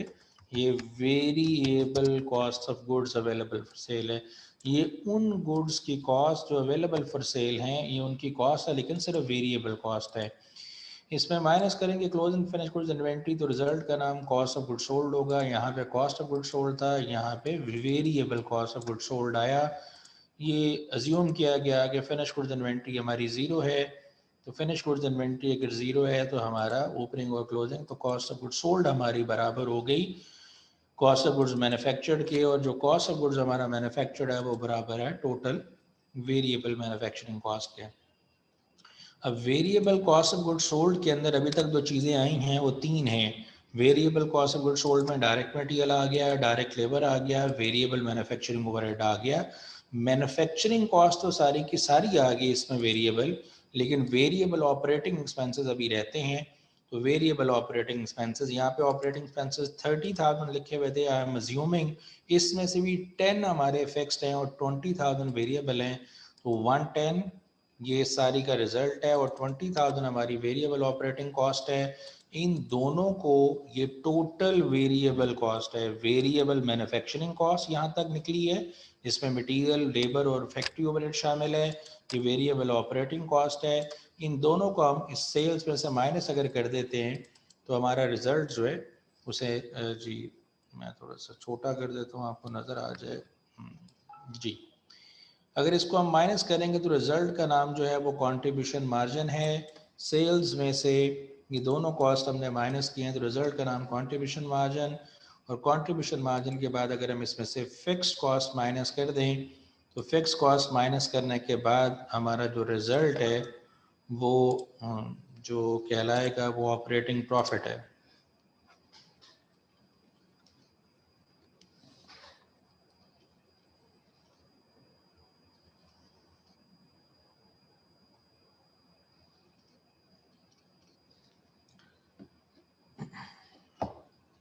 ये variable cost of goods available for sale है। ये उन गुड्स की कॉस्ट जो अवेलेबल फॉर सेल हैं, ये उनकी कॉस्ट है, लेकिन सिर्फ वेरिएबल कॉस्ट है। इसमें माइनस करेंगे क्लोजिंग फिनिश गुड्स इन्वेंट्री, तो रिजल्ट का नाम कॉस्ट ऑफ गुड सोल्ड होगा। यहाँ पे कॉस्ट ऑफ गुड सोल्ड था, यहाँ पे variable cost of good sold आया। ये अज्यूम किया गया कि फिनिश गुड्स इन्वेंट्री हमारी ज़ीरो है, तो फिनिश गुड्स इन्वेंट्री अगर ज़ीरो है तो हमारा ओपनिंग और क्लोजिंग, तो कॉस्ट ऑफ गुड्स सोल्ड हमारी बराबर हो गई कॉस्ट ऑफ गुड्स मैन्युफैक्चर्ड के, और जो कॉस्ट ऑफ गुड्स हमारा मैन्युफैक्चर्ड है वो बराबर है टोटल वेरिएबल मैन्युफैक्चरिंग कॉस्ट के। अब variable cost of goods sold के अंदर अभी तक जो चीज़ें आई हैं वो तीन हैं, variable cost of goods sold में डायरेक्ट मटेरियल आ गया, डायरेक्ट लेबर आ गया, वेरिएबल मैन्युफैक्चरिंग ओवरहेड आ गया। मैन्युफैक्चरिंग कॉस्ट तो सारी की सारी आ गई इसमें वेरिएबल, लेकिन वेरिएबल ऑपरेटिंग एक्सपेंसेस अभी रहते हैं। तो वेरिएबल ऑपरेटिंग एक्सपेंसेस, यहाँ पे ऑपरेटिंग एक्सपेंसेस 30,000 लिखे हुए थे। आई एम अज्यूमिंग इसमें से भी 10 हमारे फिक्स्ड हैं और 20,000 वेरिएबल हैं। तो 110 ये सारी का रिजल्ट है और 20,000 हमारी वेरिएबल ऑपरेटिंग कॉस्ट है। इन दोनों को ये टोटल वेरिएबल कॉस्ट है। वेरिएबल मैन्युफैक्चरिंग कॉस्ट यहाँ तक निकली है, जिसमें मटेरियल, लेबर और फैक्ट्री ओवरहेड शामिल है। ये वेरिएबल ऑपरेटिंग कॉस्ट है। इन दोनों को हम इस सेल्स में से माइनस अगर कर देते हैं तो हमारा रिजल्ट जो है उसे जी मैं थोड़ा सा छोटा कर देता हूँ, आपको नज़र आ जाए जी। अगर इसको हम माइनस करेंगे तो रिजल्ट का नाम जो है वो कंट्रीब्यूशन मार्जिन है। सेल्स में से ये दोनों कॉस्ट हमने माइनस किए हैं तो रिजल्ट का नाम कंट्रीब्यूशन मार्जिन। और कंट्रीब्यूशन मार्जिन के बाद अगर हम इसमें से फिक्स्ड कॉस्ट माइनस कर दें तो फिक्स कॉस्ट माइनस करने के बाद हमारा जो रिजल्ट है वो जो कहलाएगा वो ऑपरेटिंग प्रॉफिट है।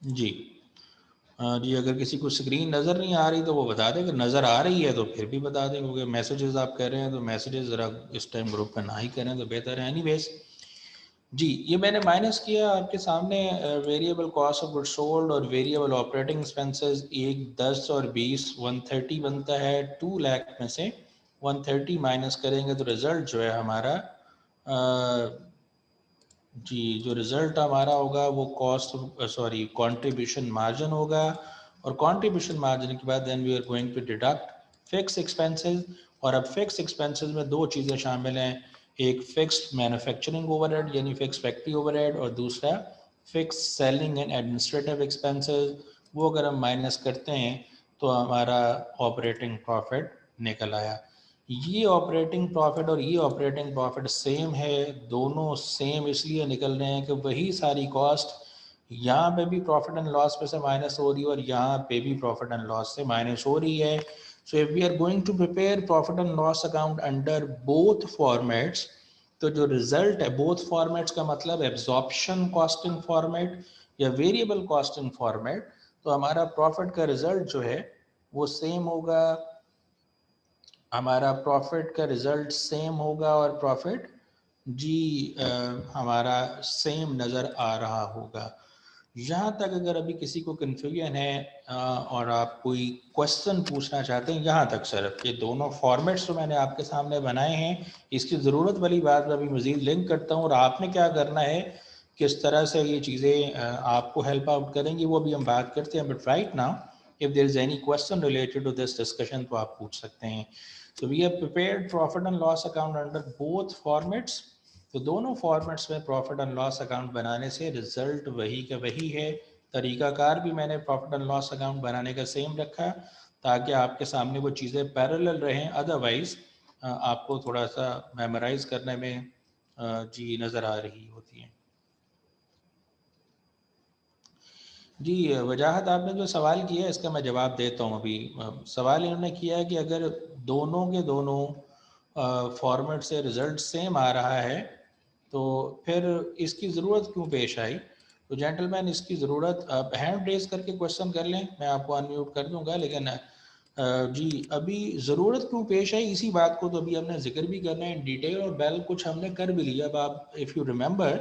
जी जी, अगर किसी को स्क्रीन नज़र नहीं आ रही तो वो बता दें, अगर नज़र आ रही है तो फिर भी बता दें, क्योंकि मैसेजेस आप कर रहे हैं तो मैसेजेस ज़रा इस टाइम ग्रुप में ना ही करें तो बेहतर है। एनीवेज जी, ये मैंने माइनस किया आपके सामने variable cost of goods sold और वेरिएबल ऑपरेटिंग एक्सपेंसेस। 1, 10 और 20 130 बनता है। 2 लाख में से 130 माइनस करेंगे तो रिज़ल्ट जो है हमारा जी जो रिज़ल्ट हमारा होगा वो कंट्रीब्यूशन मार्जिन होगा। और कंट्रीब्यूशन मार्जिन के बाद then we are going to deduct fix expenses. और अब फिक्स एक्सपेंसेस में दो चीज़ें शामिल हैं, एक फिक्स्ड मैन्युफैक्चरिंग ओवरहेड यानी फिक्स फैक्ट्री ओवरहेड और दूसरा fix selling and administrative expenses. वो अगर हम माइनस करते हैं तो हमारा ऑपरेटिंग प्रॉफिट निकल आया। ये ऑपरेटिंग प्रॉफिट और ये ऑपरेटिंग प्रॉफिट सेम है, दोनों सेम इसलिए निकल रहे हैं कि वही सारी कॉस्ट यहाँ पे भी प्रॉफिट एंड लॉस पे से माइनस हो रही है और यहाँ पे भी प्रॉफिट एंड लॉस से माइनस हो रही है। So if we are going to prepare profit and loss account under both formats, तो जो रिजल्ट है बोथ फॉर्मेट्स का मतलब एब्जॉर्प्शन कॉस्टिंग फॉर्मेट या वेरिएबल कॉस्टिंग फॉर्मेट, तो हमारा प्रॉफिट का रिजल्ट जो है वो सेम होगा। हमारा प्रॉफिट का रिजल्ट सेम होगा और प्रॉफिट जी हमारा सेम नज़र आ रहा होगा। यहाँ तक अगर अभी किसी को कन्फ्यूजन है और आप कोई क्वेश्चन पूछना चाहते हैं, यहाँ तक सिर्फ ये दोनों फॉर्मेट्स जो मैंने आपके सामने बनाए हैं, इसकी ज़रूरत वाली बात मैं अभी मज़ीद लिंक करता हूँ और आपने क्या करना है, किस तरह से ये चीज़ें आपको हेल्प आउट करेंगी वो भी हम बात करते हैं। But right now if there is any question related to this discussion तो आप पूछ सकते हैं। So we have prepared profit and loss account under both formats. तो दोनों फॉर्मेट्स में प्रॉफिट एंड लॉस अकाउंट बनाने से रिजल्ट वही का वही है। तरीकाकार भी मैंने प्रॉफिट एंड लॉस अकाउंट बनाने का सेम रखा ताकि आपके सामने वो चीज़ें पैरेलल रहें, अदरवाइज आपको थोड़ा सा मेमोराइज करने में जी नज़र आ रही होती है। जी वजाहत आपने जो सवाल किया है इसका मैं जवाब देता हूँ। अभी सवाल इन्होंने किया है कि अगर दोनों के दोनों फॉर्मेट से रिज़ल्ट सेम आ रहा है तो फिर इसकी ज़रूरत क्यों पेश आई। तो जेंटलमैन इसकी ज़रूरत, आप हैंड रेज करके क्वेश्चन कर लें, मैं आपको अनम्यूट कर दूंगा। लेकिन जी अभी ज़रूरत क्यों पेश आई इसी बात को तो अभी हमने जिक्र भी करना है इन डिटेल और वेल कुछ हमने कर भी लिया। अब आप इफ़ यू रिमेंबर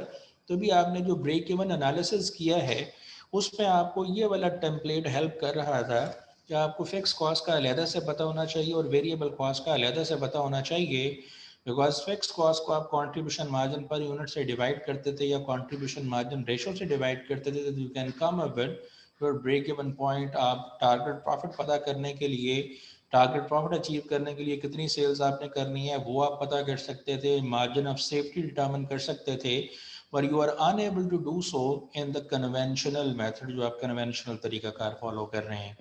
तो भी आपने जो ब्रेक इवन एनालिसिस किया है उसमें आपको ये वाला टेम्पलेट हेल्प कर रहा था कि आपको फिक्स कॉस्ट का अलहदा से पता होना चाहिए और वेरिएबल कॉस्ट का अलहदा से पता होना चाहिए। बिकॉज फिक्स कॉस्ट को आप कंट्रीब्यूशन मार्जिन पर यूनिट से डिवाइड करते थे या कंट्रीब्यूशन मार्जिन रेशो से डिवाइड करते थे तो you can come up with your break even point. आप टारगेट प्रॉफिट पता करने के लिए, टारगेट प्रॉफिट अचीव करने के लिए कितनी सेल्स आपने करनी है वो आप पता कर सकते थे, मार्जिन ऑफ सेफ्टी डिटर्मिन कर सकते थे। पर you are unable to do so in the conventional method, जो आप कन्वेंशनल तरीकाकार फॉलो कर रहे हैं।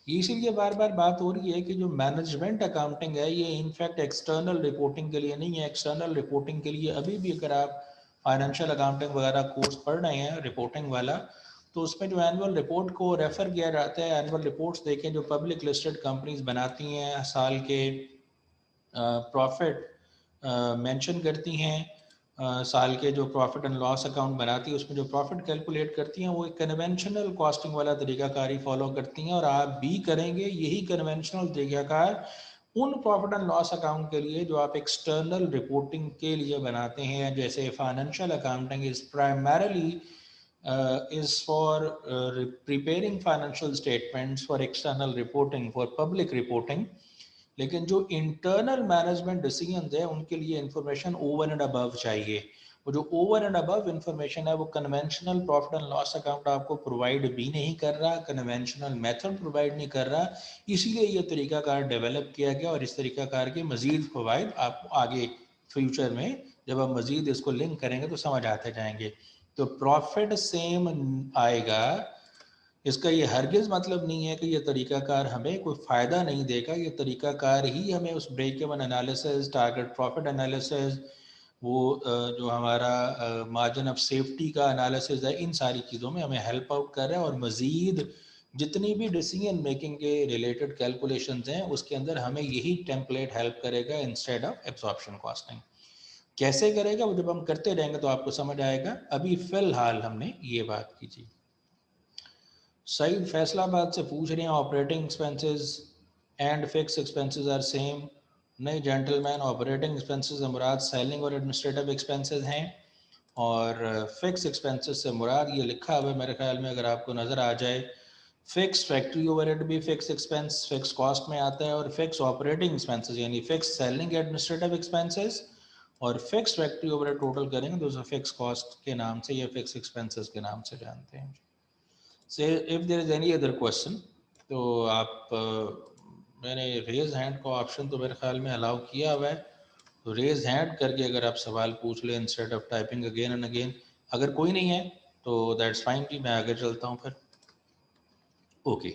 इसीलिए बार बार बात हो रही है कि जो मैनेजमेंट अकाउंटिंग है ये इनफैक्ट एक्सटर्नल रिपोर्टिंग के लिए नहीं है। एक्सटर्नल रिपोर्टिंग के लिए अभी भी अगर आप फाइनेंशियल अकाउंटिंग वगैरह कोर्स पढ़ रहे हैं रिपोर्टिंग वाला तो उसमें जो एनुअल रिपोर्ट को रेफ़र किया जाता है, एनुअल रिपोर्ट्स देखें जो पब्लिक लिस्टेड कंपनीज बनाती हैं, साल के प्रॉफिट मेंशन करती हैं, साल के जो प्रॉफिट एंड लॉस अकाउंट बनाती है उसमें जो प्रॉफिट कैलकुलेट करती हैं वो एक कन्वेंशनल कॉस्टिंग वाला तरीकाकार ही फॉलो करती हैं, और आप भी करेंगे यही कन्वेंशनल तरीकाकार उन प्रॉफिट एंड लॉस अकाउंट के लिए जो आप एक्सटर्नल रिपोर्टिंग के लिए बनाते हैं, जैसे financial accounting is primarily is for preparing financial statements for external reporting, for public reporting. लेकिन जो इंटरनल मैनेजमेंट डिसीजन है उनके लिए इंफॉर्मेशन ओवर एंड अबव चाहिए। वो जो ओवर एंड अबव इंफॉर्मेशन है वो conventional profit and loss account आपको प्रोवाइड भी नहीं कर रहा, कन्वेंशनल मेथड प्रोवाइड नहीं कर रहा, इसीलिए ये तरीकाकार डेवलप किया गया। और इस तरीकाकार के मजीद फवाइद आपको आगे फ्यूचर में जब हम मजीद इसको लिंक करेंगे तो समझ आते जाएंगे। तो प्रॉफिट सेम आएगा, इसका ये हरगिज मतलब नहीं है कि ये तरीकाकार हमें कोई फ़ायदा नहीं देगा। ये तरीकाकार ही हमें उस break even analysis, target profit analysis, वो जो हमारा मार्जिन ऑफ सेफ्टी का एनालिसिस है, इन सारी चीज़ों में हमें हेल्प आउट कर रहा है। और मज़ीद जितनी भी डिसीजन मेकिंग के रिलेटेड कैलकुलेशंस हैं उसके अंदर हमें यही टेम्पलेट हेल्प करेगा इंस्टेड ऑफ एब्जॉर्प्शन कॉस्टिंग। कैसे करेगा वो जब हम करते रहेंगे तो आपको समझ आएगा। अभी फ़िलहाल हमने ये बात की थी। सईद फैसलाबाद से पूछ रहे हैं operating expenses and fix expenses are same. नहीं जेंटलमैन, ऑपरेटिंग एक्सपेंसेस से मुराद सेलिंग और एडमिनिस्ट्रेटिव एक्सपेंसेस हैं, और फिक्स एक्सपेंसेस से मुराद ये लिखा हुआ है मेरे ख्याल में, अगर आपको नज़र आ जाए, फिक्स फैक्ट्री ओवरहेड भी फिक्स एक्सपेंस फिक्स कॉस्ट में आता है, और फिक्स ऑपरेटिंग एक्सपेंसेस यानी फिक्स सेलिंग एडमिनिस्ट्रेटिव एक्सपेंसेस और फिक्स फैक्ट्री ओवरहेड टोटल करेंगे तो उसे फिक्स कॉस्ट के नाम से या फिक्स एक्सपेंसेस के नाम से जानते हैं। So if there is any other question तो आप मैंने रेज हैंड का ऑप्शन तो मेरे ख्याल में अलाउ किया हुआ है, तो रेज हैंड करके अगर आप सवाल पूछ लें instead of typing again and again. अगर कोई नहीं है तो दैट्स फाइन जी, मैं आगे चलता हूँ फिर। ओके,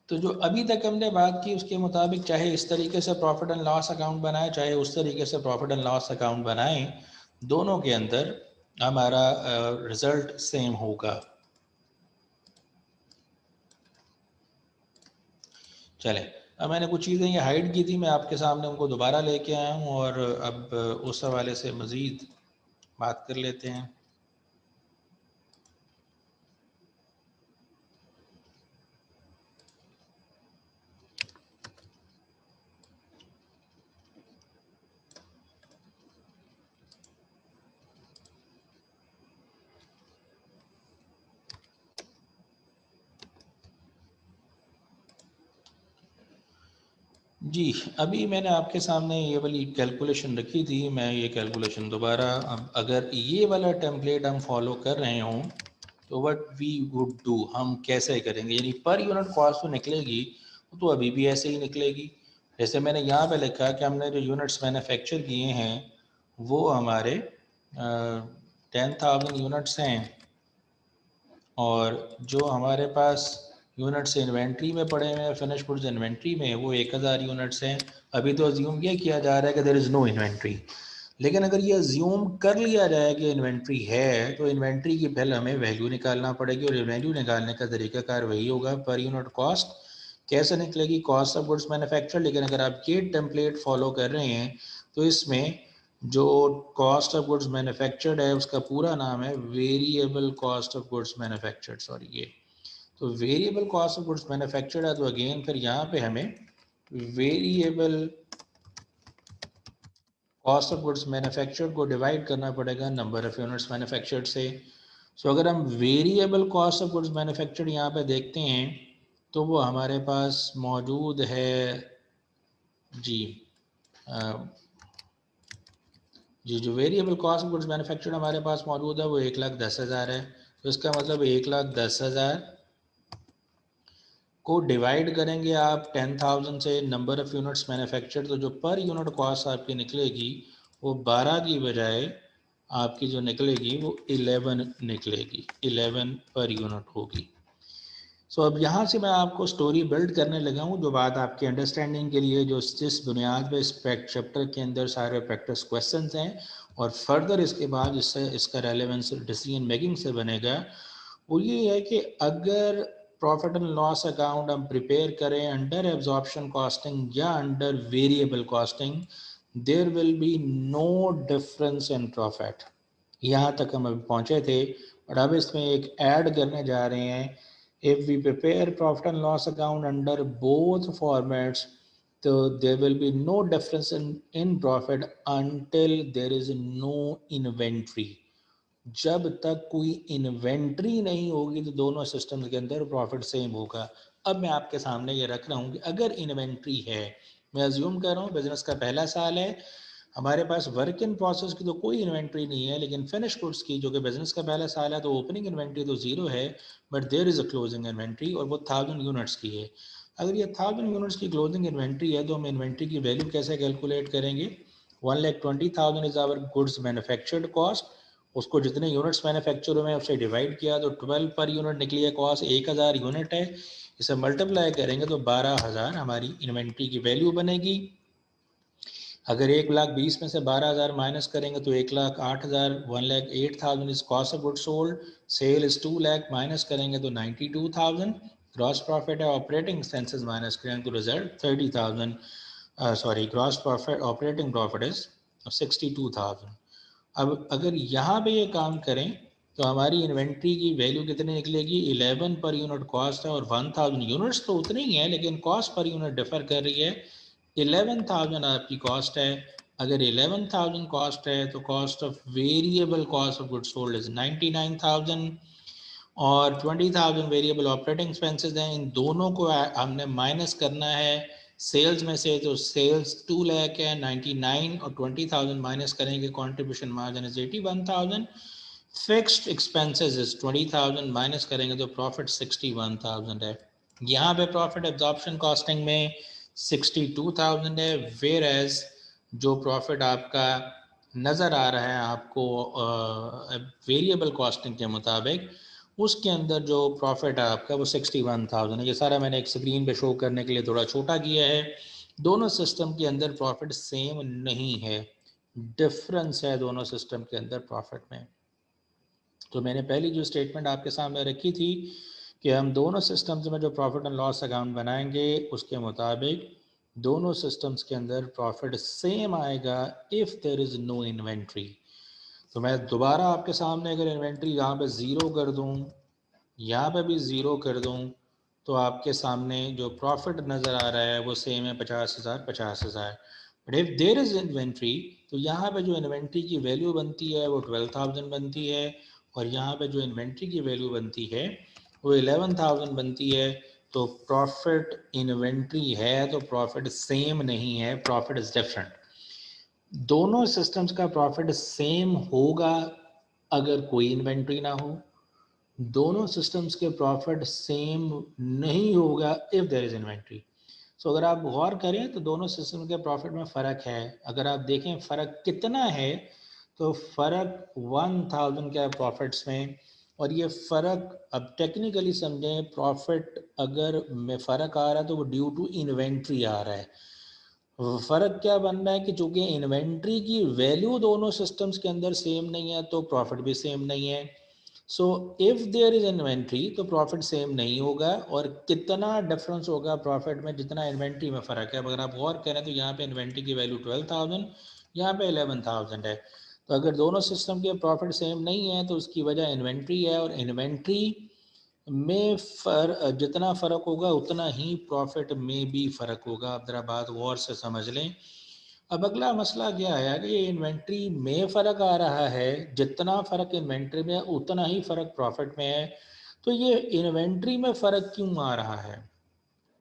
तो जो अभी तक हमने बात की उसके मुताबिक चाहे इस तरीके से प्रॉफिट एंड लॉस अकाउंट बनाए चाहे उस तरीके से प्रॉफिट एंड लॉस अकाउंट बनाएं, दोनों के अंदर हमारा रिजल्ट सेम होगा। चलें, अब मैंने कुछ चीज़ें ये हाइड की थी, मैं आपके सामने उनको दोबारा लेके आया हूँ और अब उस हवाले से मज़ीद बात कर लेते हैं। जी, अभी मैंने आपके सामने ये वाली कैलकुलेशन रखी थी, मैं ये कैलकुलेशन दोबारा, अब अगर ये वाला टेम्पलेट हम फॉलो कर रहे हों तो व्हाट वी वुड डू, हम कैसे करेंगे, यानी पर यूनिट कॉस्ट तो निकलेगी तो अभी भी ऐसे ही निकलेगी। जैसे मैंने यहाँ पे लिखा कि हमने जो यूनिट्स मैन्युफैक्चर किए हैं वो हमारे 10,000 यूनिट्स हैं, और जो हमारे पास यूनिट्स इन्वेंट्री में पड़े हुए हैं, फिनिश गुड्स इन्वेंट्री में, वो 1000 यूनिट्स हैं। अभी तो अज्यूम ये किया जा रहा है कि देयर इज़ नो इन्वेंट्री, लेकिन अगर ये अज्यूम कर लिया जाए कि इन्वेंट्री है तो इन्वेंट्री की पहले हमें वैल्यू निकालना पड़ेगी, और वैल्यू निकालने का तरीकाकार वही होगा, पर यूनिट कॉस्ट। कैसे निकलेगी? Cost of goods manufacture. लेकिन अगर आप ये टेम्पलेट फॉलो कर रहे हैं तो इसमें जो कॉस्ट ऑफ गुड्स मैन्युफैक्चर्ड है उसका पूरा नाम है variable cost of goods manufactured, sorry ये तो variable cost of goods manufactured है। तो अगेन फिर यहाँ पे हमें variable cost of goods manufactured को डिवाइड करना पड़ेगा नंबर ऑफ यूनिट्स मैन्युफैक्चर्ड से। सो अगर हम variable cost of goods manufactured यहाँ पे देखते हैं तो वो हमारे पास मौजूद है जी, जो variable cost of goods manufactured हमारे पास मौजूद है वो 1,10,000 है। तो इसका मतलब 1,10,000 को डिवाइड करेंगे आप 10,000 से नंबर ऑफ़ यूनिट्स मैन्युफैक्चर्ड, तो जो पर यूनिट कॉस्ट आपकी निकलेगी वो 12 की बजाय आपकी जो निकलेगी वो 11 निकलेगी, 11 पर यूनिट होगी। सो अब यहाँ से मैं आपको स्टोरी बिल्ड करने लगा हूँ, जो बात आपकी अंडरस्टैंडिंग के लिए जो जिस बुनियाद पे इस चैप्टर के अंदर सारे प्रैक्टिस क्वेश्चंस हैं, और फर्दर इसके बाद इससे इसका रेलेवेंस डिसीजन मेकिंग से बनेगा, वो ये है कि अगर प्रॉफिट एंड लॉस अकाउंट हम प्रिपेयर करें अंडर एब्जॉर्प्शन कॉस्टिंग या under variable costing, there will be no difference in profit. यहाँ तक हम अभी पहुँचे थे, और अब इसमें एक ऐड करने जा रहे हैं, if we prepare profit and loss account under both formats, तो there will be no difference in profit until there is no inventory. जब तक कोई इन्वेंट्री नहीं होगी तो दोनों सिस्टम के अंदर प्रॉफिट सेम होगा। अब मैं आपके सामने ये रख रहा हूँ कि अगर इन्वेंट्री है, मैं अज्यूम कर रहा हूँ बिजनेस का पहला साल है, हमारे पास वर्क इन प्रोसेस की तो कोई इन्वेंट्री नहीं है, लेकिन फिनिश गुड्स की, जो कि बिजनेस का पहला साल है, तो ओपनिंग इन्वेंट्री तो जीरो है, but there is a closing inventory, और वो 1000 यूनिट्स की है। अगर ये 1000 यूनिट्स की क्लोजिंग इन्वेंट्री है, तो हम इन्वेंट्री की वैल्यू कैसे कैलकुलेट करेंगे? 1,20,000 is our goods manufactured cost, उसको जितने यूनिट्स मैन्युफैक्चर हुए हैं उससे डिवाइड किया तो 12 पर यूनिट निकली है कॉस्ट, 1000 यूनिट है, इसे मल्टीप्लाई करेंगे तो 12,000 हमारी इन्वेंट्री की वैल्यू बनेगी। अगर 1,20,000 में से 12,000 माइनस करेंगे तो 1,08,000, 1,08,000 is cost of good sold, sale is 2 lakh, minus करेंगे तो 92,000, ग्रॉस प्रॉफिट है, ऑपरेटिंग एक्सपेंसेस माइनस करेंगे तो result 30,000, sorry gross profit, operating profit is 62,000। अब अगर यहाँ पे ये काम करें तो हमारी इन्वेंट्री की वैल्यू कितनी निकलेगी? 11 पर यूनिट कॉस्ट है, और 1000 यूनिट्स तो उतने ही है, लेकिन कॉस्ट पर यूनिट डिफर कर रही है। 11,000 आपकी कॉस्ट है। अगर 11,000 कॉस्ट है तो cost of variable cost of goods sold is 99,000, और 20,000 वेरिएबल ऑपरेटिंग एक्सपेंसेस हैं। इन दोनों को हमने माइनस करना है सेल्स में से, तो सेल्स 2 लाख है, 99 और 20,000 माइनस करेंगे, contribution margin is 81,000, fixed expenses is 20,000, minus करेंगे तो प्रॉफिट 61,000 है। यहाँ पे प्रॉफिट एब्जॉर्प्शन कॉस्टिंग में 62,000 है, वेयर एज जो प्रॉफिट आपका नज़र आ रहा है आपको वेरिएबल कॉस्टिंग के मुताबिक, उसके अंदर जो प्रॉफिट है आपका वो 61,000 है। ये सारा मैंने एक स्क्रीन पे शो करने के लिए थोड़ा छोटा किया है। दोनों सिस्टम के अंदर प्रॉफिट सेम नहीं है, डिफरेंस है दोनों सिस्टम के अंदर प्रॉफिट में। तो मैंने पहली जो स्टेटमेंट आपके सामने रखी थी कि हम दोनों सिस्टम्स में जो प्रॉफिट एंड लॉस अकाउंट बनाएंगे उसके मुताबिक दोनों सिस्टम्स के अंदर प्रॉफिट सेम आएगा if there is no inventory. तो मैं दोबारा आपके सामने अगर इन्वेंट्री यहाँ पे ज़ीरो कर दूँ, यहाँ पे भी ज़ीरो कर दूँ, तो आपके सामने जो प्रॉफिट नज़र आ रहा है वो सेम है 50,000 50,000। But if there is inventory, तो यहाँ पे जो इन्वेंट्री की वैल्यू बनती है वो 12,000 बनती है, और यहाँ पे जो इन्वेंट्री की वैल्यू बनती है वो 11,000 बनती है। तो प्रॉफिट इन्वेंट्री है तो प्रॉफिट सेम नहीं है, प्रॉफिट इज़ डिफरेंट। दोनों सिस्टम्स का प्रॉफिट सेम होगा अगर कोई इन्वेंट्री ना हो, दोनों सिस्टम्स के प्रॉफिट सेम नहीं होगा इफ़ देयर इज़ इन्वेंट्री। सो अगर आप गौर करें तो दोनों सिस्टम के प्रॉफिट में फ़र्क है। अगर आप देखें फ़र्क कितना है, तो फ़र्क 1000 का प्रॉफिट्स में, और ये फ़र्क अब टेक्निकली समझें, प्रॉफिट अगर में फ़र्क आ रहा है तो वो ड्यू टू इन्वेंट्री आ रहा है। फ़र्क क्या बन रहा है कि चूंकि इन्वेंट्री की वैल्यू दोनों सिस्टम्स के अंदर सेम नहीं है तो प्रॉफिट भी सेम नहीं है। So if there is inventory तो प्रॉफिट सेम नहीं होगा, और कितना डिफरेंस होगा प्रॉफिट में? जितना इन्वेंट्री में फ़र्क है। अगर आप गौर करें तो यहाँ पे इन्वेंट्री की वैल्यू 12,000, यहाँ पे 11,000 है। तो अगर दोनों सिस्टम के प्रॉफिट सेम नहीं है तो उसकी वजह इन्वेंट्री है, और इन्वेंट्री में जितना फ़र्क होगा उतना ही प्रॉफिट में भी फ़र्क होगा। आप ज़रा बात गौर से समझ लें। अब अगला मसला क्या है कि ये इन्वेंट्री में फ़र्क आ रहा है, जितना फ़र्क इन्वेंट्री में है उतना ही फ़र्क प्रॉफिट में है। तो ये इन्वेंट्री में फ़र्क क्यों आ रहा है?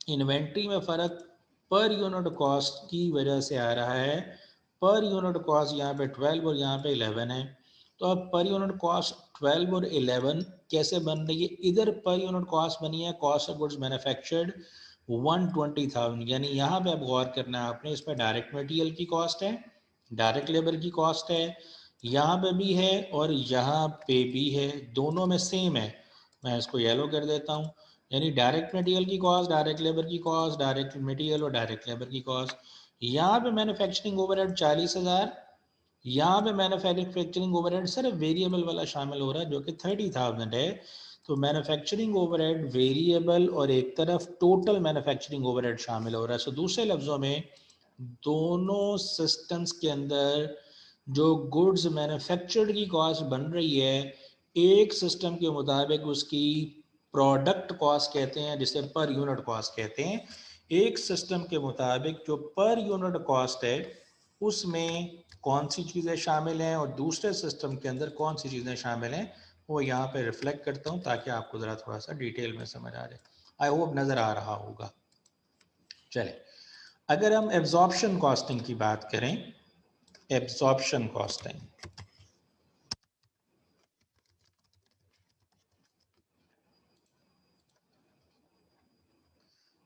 इन्वेंट्री में फ़र्क पर यूनिट कॉस्ट की वजह से आ रहा है। पर यूनिट कॉस्ट यहाँ पे 12 और यहाँ पे 11 है। तो अब पर यूनिट कॉस्ट 12 और 11 कैसे बन रही है? इधर पर यूनिट कॉस्ट बनी है कॉस्ट ऑफ गुड्स मैन्युफैक्चर्ड 120,000, यानी यहाँ पे अब गौर करना है आपने, इसमें डायरेक्ट मटेरियल की कॉस्ट है, डायरेक्ट लेबर की कॉस्ट है, यहाँ पे भी है और यहाँ पे भी है, दोनों में सेम है। मैं इसको येलो कर देता हूँ, यानी डायरेक्ट मटेरियल की कॉस्ट, डायरेक्ट लेबर की कॉस्ट, डायरेक्ट मटेरियल और डायरेक्ट लेबर की कॉस्ट। यहाँ पे मैन्युफैक्चरिंग ओवरहेड 40,000, यहाँ पे मैन्युफैक्चरिंग ओवरहेड सिर्फ वेरिएबल वाला शामिल हो रहा है जो कि 30,000 है। तो मैन्युफैक्चरिंग ओवरहेड वेरिएबल और एक तरफ टोटल मैन्युफैक्चरिंग ओवरहेड शामिल हो रहा है। सो दूसरे लफ्ज़ों में दोनों सिस्टम्स के अंदर जो गुड्स मैन्युफैक्चर्ड की कॉस्ट बन रही है, एक सिस्टम के मुताबिक उसकी प्रोडक्ट कॉस्ट कहते हैं जिसे पर यूनिट कॉस्ट कहते हैं, एक सिस्टम के मुताबिक जो पर यूनिट कॉस्ट है उसमें कौन सी चीज़ें शामिल हैं और दूसरे सिस्टम के अंदर कौन सी चीज़ें शामिल हैं, वो यहाँ पे रिफ्लेक्ट करता हूँ ताकि आपको ज़रा थोड़ा सा डिटेल में समझ आ जाए। आई होप नज़र आ रहा होगा। चले, अगर हम एब्जॉर्प्शन कॉस्टिंग की बात करें, एब्जॉर्प्शन कॉस्टिंग,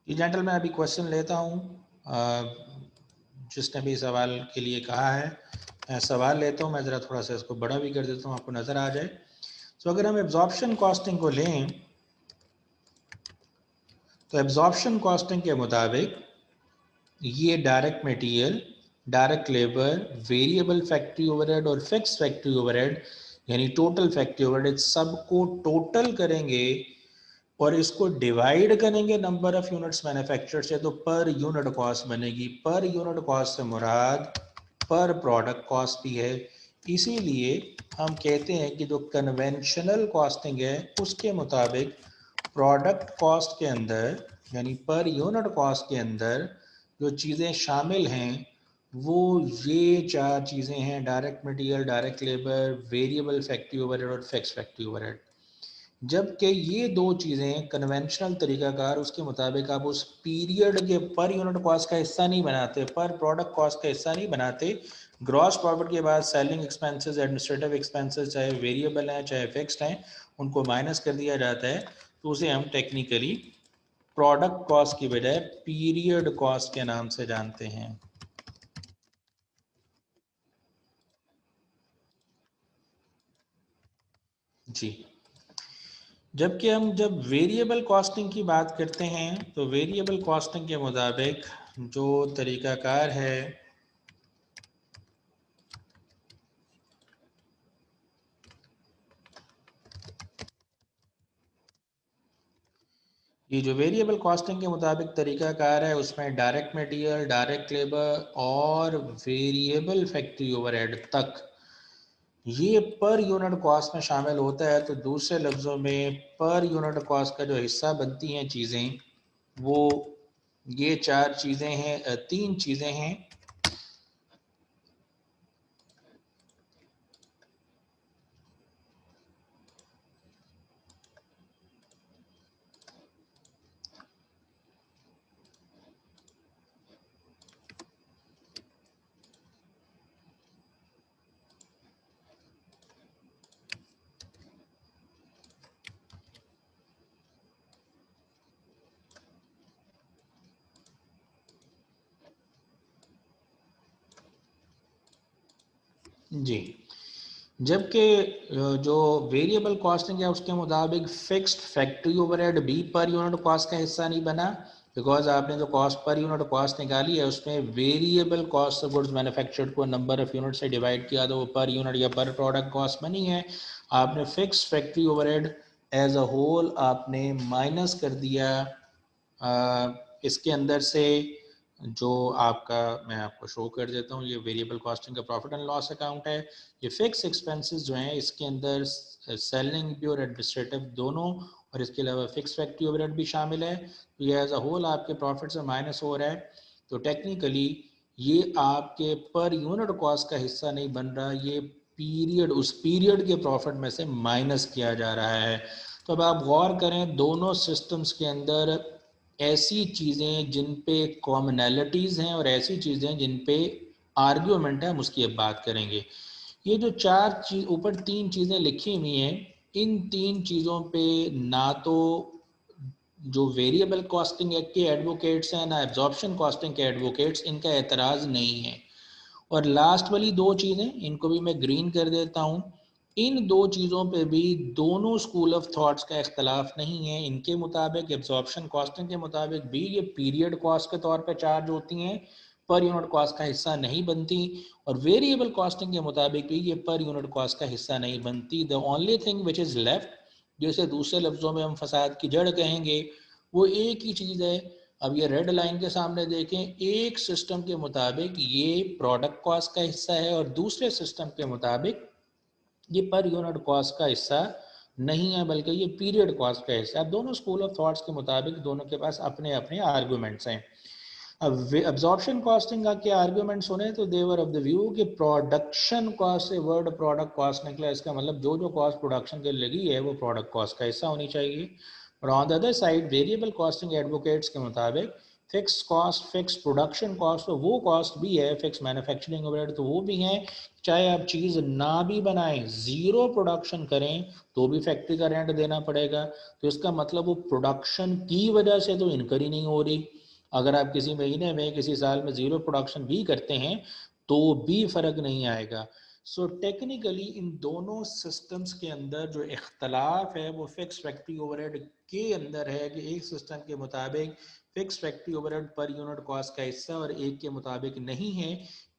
ये जेंटल मैं अभी क्वेश्चन लेता हूँ जिसने भी सवाल के लिए कहा है, मैं सवाल लेता हूँ, मैं ज़रा थोड़ा सा इसको बड़ा भी कर देता हूँ आपको नज़र आ जाए। तो अगर हम एब्जॉर्प्शन कॉस्टिंग को लें तो एब्जॉर्प्शन कॉस्टिंग के मुताबिक ये direct material, direct labour, variable factory overhead और फिक्स फैक्ट्री ओवरहेड यानी टोटल फैक्ट्री ओवरहेड सबको टोटल करेंगे और इसको डिवाइड करेंगे नंबर ऑफ यूनिट्स मैन्युफैक्चर से, तो पर यूनिट कॉस्ट बनेगी। पर यूनिट कॉस्ट से मुराद पर प्रोडक्ट कॉस्ट भी है। इसीलिए हम कहते हैं कि जो कन्वेंशनल कॉस्टिंग है उसके मुताबिक प्रोडक्ट कॉस्ट के अंदर यानी पर यूनिट कॉस्ट के अंदर जो चीज़ें शामिल हैं वो ये 4 चीज़ें हैं: direct material, direct labour, variable factory overhead और फिक्स फैक्ट्री ओवरहेड। जबकि ये दो चीज़ें कन्वेंशनल तरीकाकार उसके मुताबिक आप उस पीरियड के पर यूनिट कॉस्ट का हिस्सा नहीं बनाते, पर प्रोडक्ट कॉस्ट का हिस्सा नहीं बनाते। ग्रॉस प्रॉफिट के बाद सेलिंग एक्सपेंसेस, एडमिनिस्ट्रेटिव एक्सपेंसेस चाहे वेरिएबल हैं चाहे फिक्स्ड हैं उनको माइनस कर दिया जाता है, तो उसे हम टेक्निकली प्रोडक्ट कॉस्ट की बजाय पीरियड कॉस्ट के नाम से जानते हैं। जी, जबकि हम जब वेरिएबल कॉस्टिंग की बात करते हैं तो वेरिएबल कॉस्टिंग के मुताबिक जो तरीकाकार है ये जो वेरिएबल कॉस्टिंग के मुताबिक तरीकाकार है उसमें डायरेक्ट मटेरियल, डायरेक्ट लेबर और वेरिएबल फैक्ट्री ओवरहेड तक ये पर यूनिट कॉस्ट में शामिल होता है। तो दूसरे लफ्ज़ों में पर यूनिट कॉस्ट का जो हिस्सा बनती हैं चीज़ें वो ये 4 चीज़ें हैं, 3 चीज़ें हैं। जी, जबकि जो वेरिएबल कॉस्टिंग है उसके मुताबिक फिक्स्ड फैक्ट्री ओवरहेड भी पर यूनिट कॉस्ट का हिस्सा नहीं बना, बिकॉज आपने जो कॉस्ट पर यूनिट कॉस्ट निकाली है उसमें variable cost of goods manufactured को नंबर ऑफ यूनिट से डिवाइड किया तो वो पर यूनिट या पर प्रोडक्ट कॉस्ट बनी है। आपने fixed factory overhead as a whole आपने माइनस कर दिया इसके अंदर से जो आपका, मैं आपको शो कर देता हूँ, ये वेरिएबल कॉस्टिंग का प्रॉफिट एंड लॉस अकाउंट है। ये फिक्स एक्सपेंसेस जो हैं इसके अंदर सेलिंग भी और एडमिनिस्ट्रेटिव दोनों और इसके अलावा फिक्स फैक्ट्री ओवरहेड भी शामिल है। तो ये एज अ होल आपके प्रॉफिट से माइनस हो रहा है। तो टेक्निकली ये आपके पर यूनिट कॉस्ट का हिस्सा नहीं बन रहा, ये पीरियड उस पीरियड के प्रॉफिट में से माइनस किया जा रहा है। तो अब आप गौर करें दोनों सिस्टम्स के अंदर ऐसी चीज़ें जिन पे कॉमनैलिटीज़ हैं और ऐसी चीज़ें जिन पे आर्ग्यूमेंट है, हम उसकी अब बात करेंगे। ये जो 4 चीज़ ऊपर 3 चीज़ें लिखी हुई हैं, इन 3 चीज़ों पे ना तो जो वेरिएबल कॉस्टिंग के एडवोकेट्स हैं ना एब्जॉर्प्शन कॉस्टिंग के एडवोकेट्स, इनका एतराज़ नहीं है। और लास्ट वाली 2 चीज़ें इनको भी मैं ग्रीन कर देता हूँ। इन 2 चीज़ों पे भी दोनों स्कूल ऑफ थॉट्स का इख्तलाफ नहीं है। इनके मुताबिक एब्जॉर्प्शन कॉस्टिंग के मुताबिक भी ये पीरियड कॉस्ट के तौर पे चार्ज होती हैं, पर यूनिट कॉस्ट का हिस्सा नहीं बनती, और वेरिएबल कॉस्टिंग के मुताबिक भी ये पर यूनिट कॉस्ट का हिस्सा नहीं बनती। The only thing which is left, जैसे दूसरे लफ्ज़ों में हम फसाद की जड़ कहेंगे, वो एक ही चीज़ है। अब ये रेड लाइन के सामने देखें, एक सिस्टम के मुताबिक ये प्रोडक्ट कॉस्ट का हिस्सा है और दूसरे सिस्टम के मुताबिक ये पर यूनिट कॉस्ट का हिस्सा नहीं है, बल्कि ये पीरियड कॉस्ट का हिस्सा है। दोनों स्कूल ऑफ थॉट्स के मुताबिक दोनों के पास अपने अपने आर्गूमेंट्स हैं। अब एब्जॉर्प्शन कॉस्टिंग का क्या आर्गूमेंट सुने तो देवर ऑफ द व्यू कि प्रोडक्शन कॉस्ट से वर्ड प्रोडक्ट कॉस्ट निकला, इसका मतलब जो जो कॉस्ट प्रोडक्शन के लगी है वो प्रोडक्ट कॉस्ट का हिस्सा होनी चाहिए। और on the other side variable costing advocates के मुताबिक fix cost, fix production cost तो वो कॉस्ट भी है, फिक्स मैन्युफैक्चरिंग ओवरहेड तो वो भी हैं। चाहे आप चीज़ ना भी बनाएं, ज़ीरो प्रोडक्शन करें तो भी फैक्ट्री का रेंट देना पड़ेगा। तो इसका मतलब वो प्रोडक्शन की वजह से तो इनकरी नहीं हो रही। अगर आप किसी महीने में किसी साल में ज़ीरो प्रोडक्शन भी करते हैं तो भी फ़र्क नहीं आएगा। सो टेक्निकली इन दोनों सिस्टम्स के अंदर जो इख्तलाफ है वो फिक्स फैक्ट्री ओवरहेड के अंदर है कि एक सिस्टम के मुताबिक फिक्स फैक्ट्री ओवरहेड पर यूनिट कॉस्ट का हिस्सा और एक के मुताबिक नहीं है।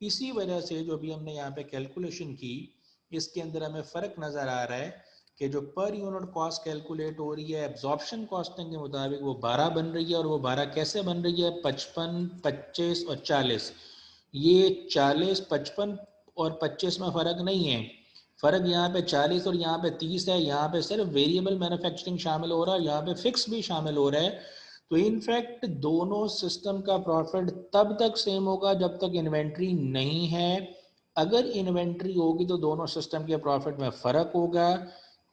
इसी वजह से जो भी हमने यहाँ पे कैलकुलेशन की, इसके अंदर हमें फ़र्क नज़र आ रहा है कि जो पर यूनिट कॉस्ट कैलकुलेट हो रही है एब्जॉर्प्शन कॉस्टिंग के मुताबिक वो 12 बन रही है। और वो 12 कैसे बन रही है? 55, 25 और 40। ये 40, 55 और 25 में फ़र्क नहीं है। फ़र्क यहाँ पे 40 और यहाँ पे 30 है। यहाँ पे सिर्फ वेरिएबल मैन्युफैक्चरिंग शामिल हो रहा है, यहाँ पे फिक्स भी शामिल हो रहा है। तो इनफैक्ट दोनों सिस्टम का प्रॉफिट तब तक सेम होगा जब तक इन्वेंट्री नहीं है। अगर इन्वेंट्री होगी तो दोनों सिस्टम के प्रॉफिट में फ़र्क होगा।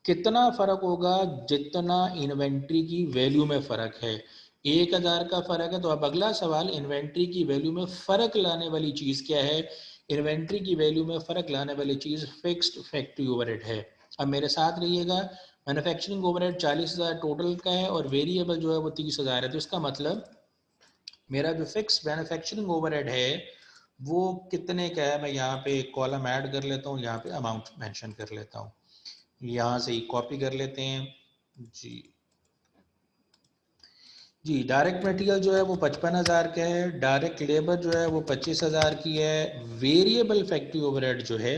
कितना फ़र्क होगा? जितना इन्वेंट्री की वैल्यू में फ़र्क है। 1000 का फ़र्क है तो अब अगला सवाल, इन्वेंट्री की वैल्यू में फ़र्क लाने वाली चीज़ क्या है? इन्वेंट्री की वैल्यू में फ़र्क लाने वाली चीज़ फिक्स्ड फैक्ट्री ओवरहेड है। अब मेरे साथ रहिएगा, मैन्युफैक्चरिंग ओवरहेड 40,000 टोटल का है और वेरिएबल जो है वो 30,000 है। तो इसका मतलब मेरा जो फिक्स मैन्युफैक्चरिंग ओवरहेड है वो कितने का है? मैं यहाँ पे एक कॉलम ऐड कर लेता हूँ, यहाँ पे अमाउंट मेंशन कर लेता हूँ, यहाँ से ही कॉपी कर लेते हैं जी। डायरेक्ट मटेरियल जो है वो 55,000 का है, डायरेक्ट लेबर जो है वो 25,000 की है, वेरिएबल फैक्ट्री ओवरहेड जो है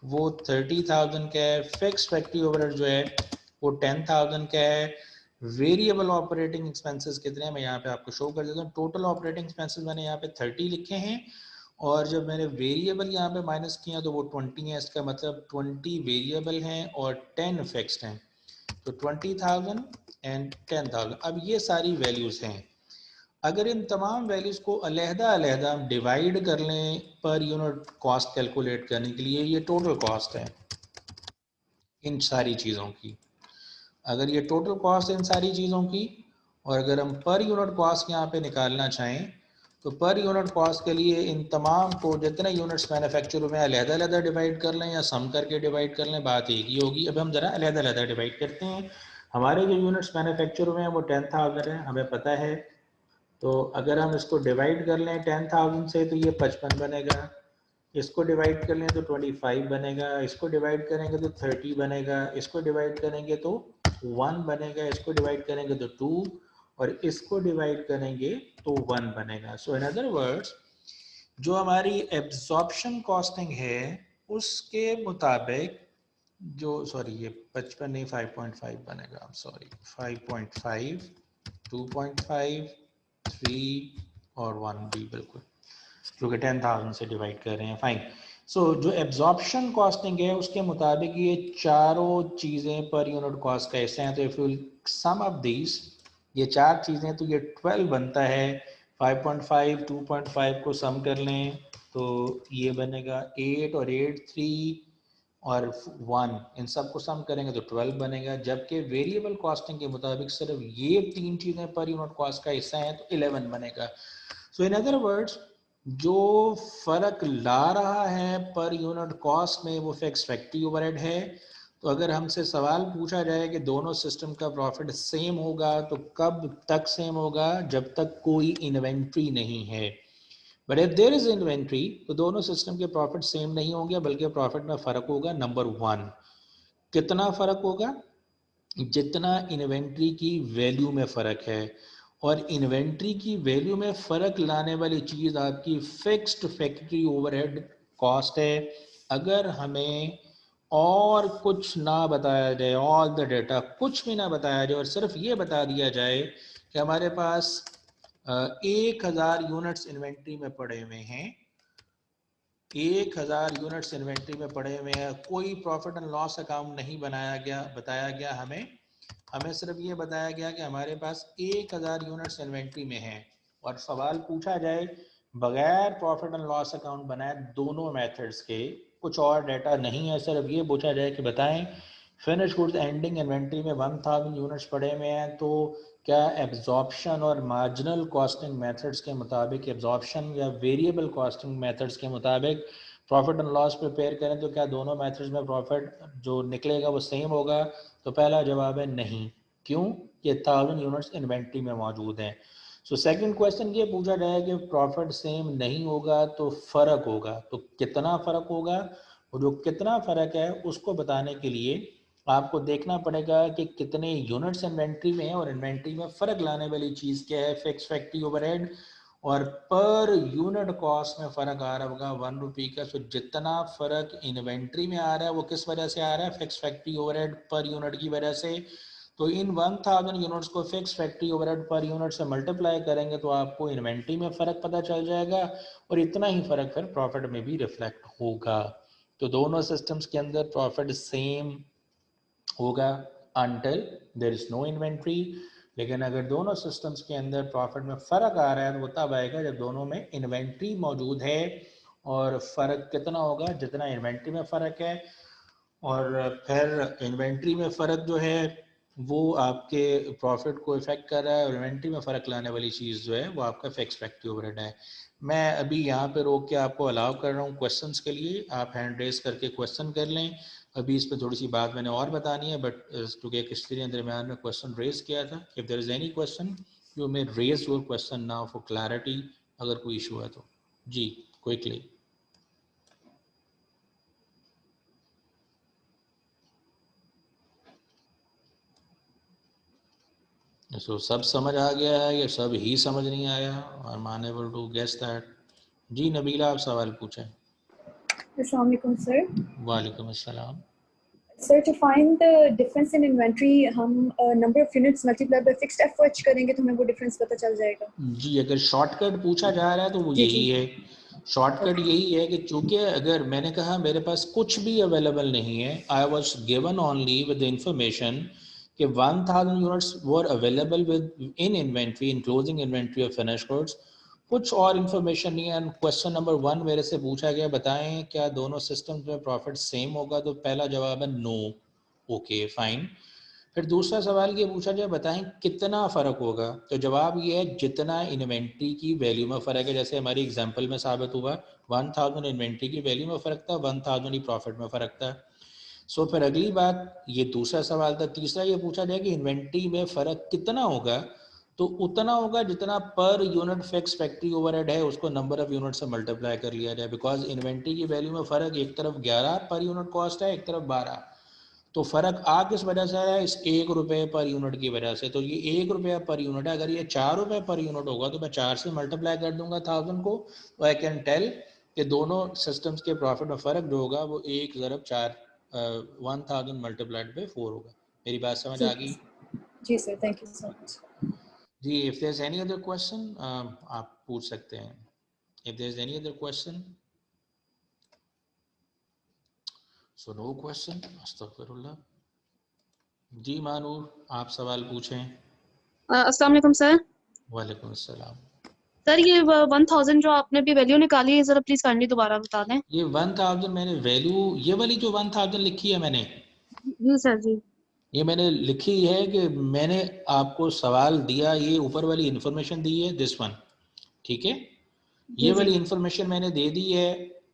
वो 30,000 का है, फिक्स फैक्ट्री ओवरहेड जो है वो 10,000 का है। वेरिएबल ऑपरेटिंग एक्सपेंसेस कितने हैं मैं यहाँ पे आपको शो कर देता हूँ। टोटल ऑपरेटिंग एक्सपेंसेस मैंने यहाँ पे 30 लिखे हैं और जब मैंने वेरिएबल यहाँ पे माइनस किया तो वो 20 है। इसका मतलब 20 वेरिएबल हैं और 10 फिक्स्ड हैं। तो 20,000 एंड 10,000। अब ये सारी वैल्यूज़ हैं। अगर इन तमाम वैल्यूज़ को अलहदा हम डिवाइड कर लें पर यूनिट कॉस्ट कैलकुलेट करने के लिए, ये टोटल कॉस्ट है इन सारी चीज़ों की। अगर ये टोटल कॉस्ट है इन सारी चीज़ों की और अगर हम पर यूनिट कॉस्ट यहाँ पे निकालना चाहें तो पर यूनिट कॉस्ट के लिए इन तमाम को जितने यूनिट्स मैन्युफैक्चर हुए अलहदा डिवाइड कर लें या सम करके डिवाइड कर लें, बात एक ही होगी। अब हम ज़रा अलहदा डिवाइड करते हैं। हमारे जो यूनिट्स मैन्युफैक्चर हुए हैं वो 10,000 है, हमें पता है। तो अगर हम इसको डिवाइड कर लें 10,000 से तो ये 55 बनेगा, इसको डिवाइड कर लें तो 25 बनेगा, इसको डिवाइड करेंगे तो 30 बनेगा, इसको डिवाइड करेंगे तो 1 बनेगा, इसको डिवाइड करेंगे तो 2 और इसको डिवाइड करेंगे तो 1 बनेगा। सो इन अदर वर्ड्स जो हमारी एब्जॉर्प्शन कॉस्टिंग है उसके मुताबिक जो ये 55 नहीं 5.5 बनेगा, 5.5, 2.5, 3 और 1 भी बिल्कुल, जो कि 10,000 से डिवाइड कर रहे हैं। फाइन। सो जो एब्जॉर्प्शन कॉस्टिंग है उसके मुताबिक ये चारों चीज़ें पर यूनिट कॉस्ट का हिस्सा हैं। तो if you sum up these, ये चार चीज़ें तो ये 12 बनता है। 5.5, 2.5 को सम कर लें तो ये बनेगा 8 और 8 3 और 1, इन सब को सम करेंगे तो 12 बनेगा। जबकि वेरिएबल कॉस्टिंग के मुताबिक सिर्फ ये तीन चीज़ें पर यूनिट कॉस्ट का हिस्सा हैं तो 11 बनेगा। सो इन अदर वर्ड्स जो फ़र्क ला रहा है पर यूनिट कॉस्ट में वो फिक्स फैक्ट्री ओवरहेड है। तो अगर हमसे सवाल पूछा जाए कि दोनों सिस्टम का प्रॉफिट सेम होगा तो कब तक सेम होगा? जब तक कोई इन्वेंट्री नहीं है। But if there is inventory तो दोनों सिस्टम के प्रॉफिट सेम नहीं होंगे बल्कि प्रॉफिट में फ़र्क होगा। नंबर 1, कितना फ़र्क होगा? जितना इन्वेंट्री की वैल्यू में फ़र्क है। और इन्वेंट्री की वैल्यू में फ़र्क लाने वाली चीज़ आपकी फिक्स्ड फैक्ट्री ओवरहेड कॉस्ट है। अगर हमें और कुछ ना बताया जाए, ऑल द डेटा कुछ भी ना बताया जाए और सिर्फ ये बता दिया जाए कि हमारे पास 1000 यूनिट्स इन्वेंट्री में पड़े हुए हैं, 1000 यूनिट्स इन्वेंट्री में पड़े हुए हैं, कोई प्रॉफिट एंड लॉस अकाउंट नहीं बताया गया हमें सिर्फ ये बताया गया कि हमारे पास 1000 यूनिट्स इन्वेंट्री में है और सवाल पूछा जाए बगैर प्रॉफिट एंड लॉस अकाउंट बनाए दोनों मेथड्स के, कुछ और डाटा नहीं है, सिर्फ ये पूछा जाए कि बताएं फिनिश गुड्स एंडिंग इन्वेंट्री में 1000 यूनिट्स पड़े हुए हैं, तो क्या एब्जॉर्प्शन और मार्जिनल कॉस्टिंग मेथड्स के मुताबिक, एब्जॉर्प्शन या वेरिएबल कॉस्टिंग मेथड्स के मुताबिक प्रॉफिट एंड लॉस प्रिपेयर करें तो क्या दोनों मेथड्स में प्रॉफिट जो निकलेगा वो सेम होगा? तो पहला जवाब है नहीं। क्यों? ये 1000 यूनिट्स इन्वेंट्री में मौजूद हैं। सो सेकंड क्वेश्चन ये पूछा जाए कि प्रॉफिट सेम नहीं होगा तो फ़र्क होगा, तो कितना फ़र्क होगा? और जो कितना फ़र्क है उसको बताने के लिए आपको देखना पड़ेगा कि कितने यूनिट्स इन्वेंट्री में है और इन्वेंट्री में फ़र्क लाने वाली चीज़ क्या है, फिक्स फैक्ट्री ओवरहेड, और पर यूनिट कॉस्ट में फ़र्क आ रहा होगा 1 रुपये का। तो जितना फ़र्क इन्वेंट्री में आ रहा है वो किस वजह से आ रहा है? Fix factory overhead per unit की वजह से। तो इन 1000 यूनिट्स को फिक्स फैक्ट्री ओवरहेड पर यूनिट से मल्टीप्लाई करेंगे तो आपको इन्वेंट्री में फ़र्क पता चल जाएगा और इतना ही फ़र्क फिर प्रॉफिट में भी रिफ्लेक्ट होगा। तो दोनों सिस्टम्स के अंदर प्रॉफिट सेम होगा until there is no inventory। लेकिन अगर दोनों सिस्टम्स के अंदर प्रॉफिट में फ़र्क आ रहा है तो वो तब आएगा जब दोनों में इन्वेंट्री मौजूद है, और फ़र्क कितना होगा? जितना इन्वेंट्री में फ़र्क है। और फिर इन्वेंट्री में फ़र्क जो है वो आपके प्रॉफिट को इफ़ेक्ट कर रहा है और इन्वेंट्री में फ़र्क लाने वाली चीज़ जो है वो आपका फिक्स फैक्ट्री ओवरहेड है। मैं अभी यहाँ पे रोक के आपको अलाउ कर रहा हूँ क्वेश्चंस के लिए, आप हैंड रेस करके क्वेश्चन कर लें। अभी इस पर थोड़ी सी बात मैंने और बतानी है, बट क्योंकि किसी ने दरमियान में क्वेश्चन रेज किया था, if there is any question you may raise your question now for clarity, अगर कोई इशू है तो। जी क्विकली। तो सब समझ आ गया है या सब ही समझ नहीं आया? I am unable to guess that. जी नबीला, आप सवाल पूछें। Assalamu alaikum, sir. वालेकुम अस्सलाम। Sir, to find the difference in inventory, हम number of units multiplied by fixed FOH करेंगे तो हमें वो difference पता चल जाएगा। जी अगर शॉर्टकट पूछा जा रहा है तो वो यही है, शॉर्टकट यही है कि चूंकि अगर मैंने कहा मेरे पास कुछ भी अवेलेबल नहीं है, I was given only with the information कि 1000 units were available with in inventory, in closing inventory of finished goods, कुछ और इन्फॉर्मेशन नहीं है। क्वेश्चन नंबर 1 मेरे से पूछा गया बताएं क्या दोनों सिस्टम्स में प्रॉफिट सेम होगा, तो पहला जवाब है नो। Okay fine. फिर दूसरा सवाल ये पूछा जाए बताएं कितना फ़र्क होगा, तो जवाब ये है जितना इन्वेंट्री की वैल्यू में फ़र्क है। जैसे हमारी एग्जांपल में साबित हुआ 1000 इन्वेंट्री की वैल्यू में फ़र्क था, 1000 ही प्रॉफिट में फ़र्क था। सो फिर अगली बात, ये दूसरा सवाल था। तीसरा ये पूछा जाए कि इन्वेंट्री में फ़र्क कितना होगा, तो उतना होगा जितना पर यूनिट फिक्स फैक्ट्री ओवरहेड है उसको नंबर ऑफ यूनिट से मल्टीप्लाई कर लिया जाए। बिकॉज इन्वेंट्री की वैल्यू में फ़र्क एक तरफ 11 पर यूनिट कॉस्ट है, एक तरफ 12, तो फ़र्क आ किस वजह से है? इस 1 रुपये पर यूनिट की वजह से। तो ये 1 रुपया पर यूनिट है, अगर ये 4 रुपये पर यूनिट होगा तो मैं 4 से मल्टीप्लाई कर दूंगा 1000 को, तो आई कैन टेल कि दोनों सिस्टम्स के प्रॉफिट में फ़र्क जो होगा वो 1 ज़रब 4 1000 मल्टीप्लाइड बाई 4 होगा। मेरी बात समझ आ गई? जी sir, thank you so much. जी if there is any other question आप पूछ सकते हैं। If there is any other question, so no question, अस्तगफिरुल्लाह। जी मानूर, आप सवाल पूछें। अस्सलाम वालेकुम सर। वालेकुम अस्सलाम। सर ये 1000 जो आपने भी वैल्यू निकाली है जरा प्लीज काइंडली दोबारा बता दें। ये 1000 मैंने वैल्यू, ये वाली जो 1000 लिखी है मैंने, जी सर जी। ये मैंने लिखी है कि मैंने आपको सवाल दिया, ये ऊपर वाली इंफॉर्मेशन दी है, दिस वन, ठीक है, ये वाली इंफॉर्मेशन मैंने दे दी है।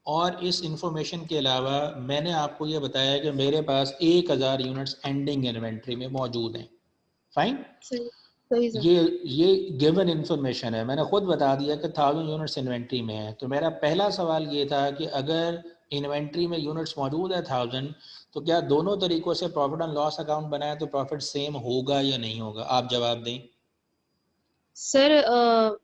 और इस इंफॉर्मेशन के अलावा मैंने आपको ये बताया कि मेरे पास 1000 यूनिट्स एंडिंग इन्वेंट्री में मौजूद हैं। फाइन, सही सर। ये गिवन इंफॉर्मेशन है, मैंने खुद बता दिया कि 1000 यूनिट्स इन्वेंट्री में है। तो मेरा पहला सवाल ये था कि अगर इन्वेंट्री में यूनिट्स मौजूद है 1000, तो क्या दोनों तरीकों से प्रॉफिट एंड लॉस अकाउंट बनाए तो प्रॉफिट सेम होगा या नहीं होगा? आप जवाब दें। सर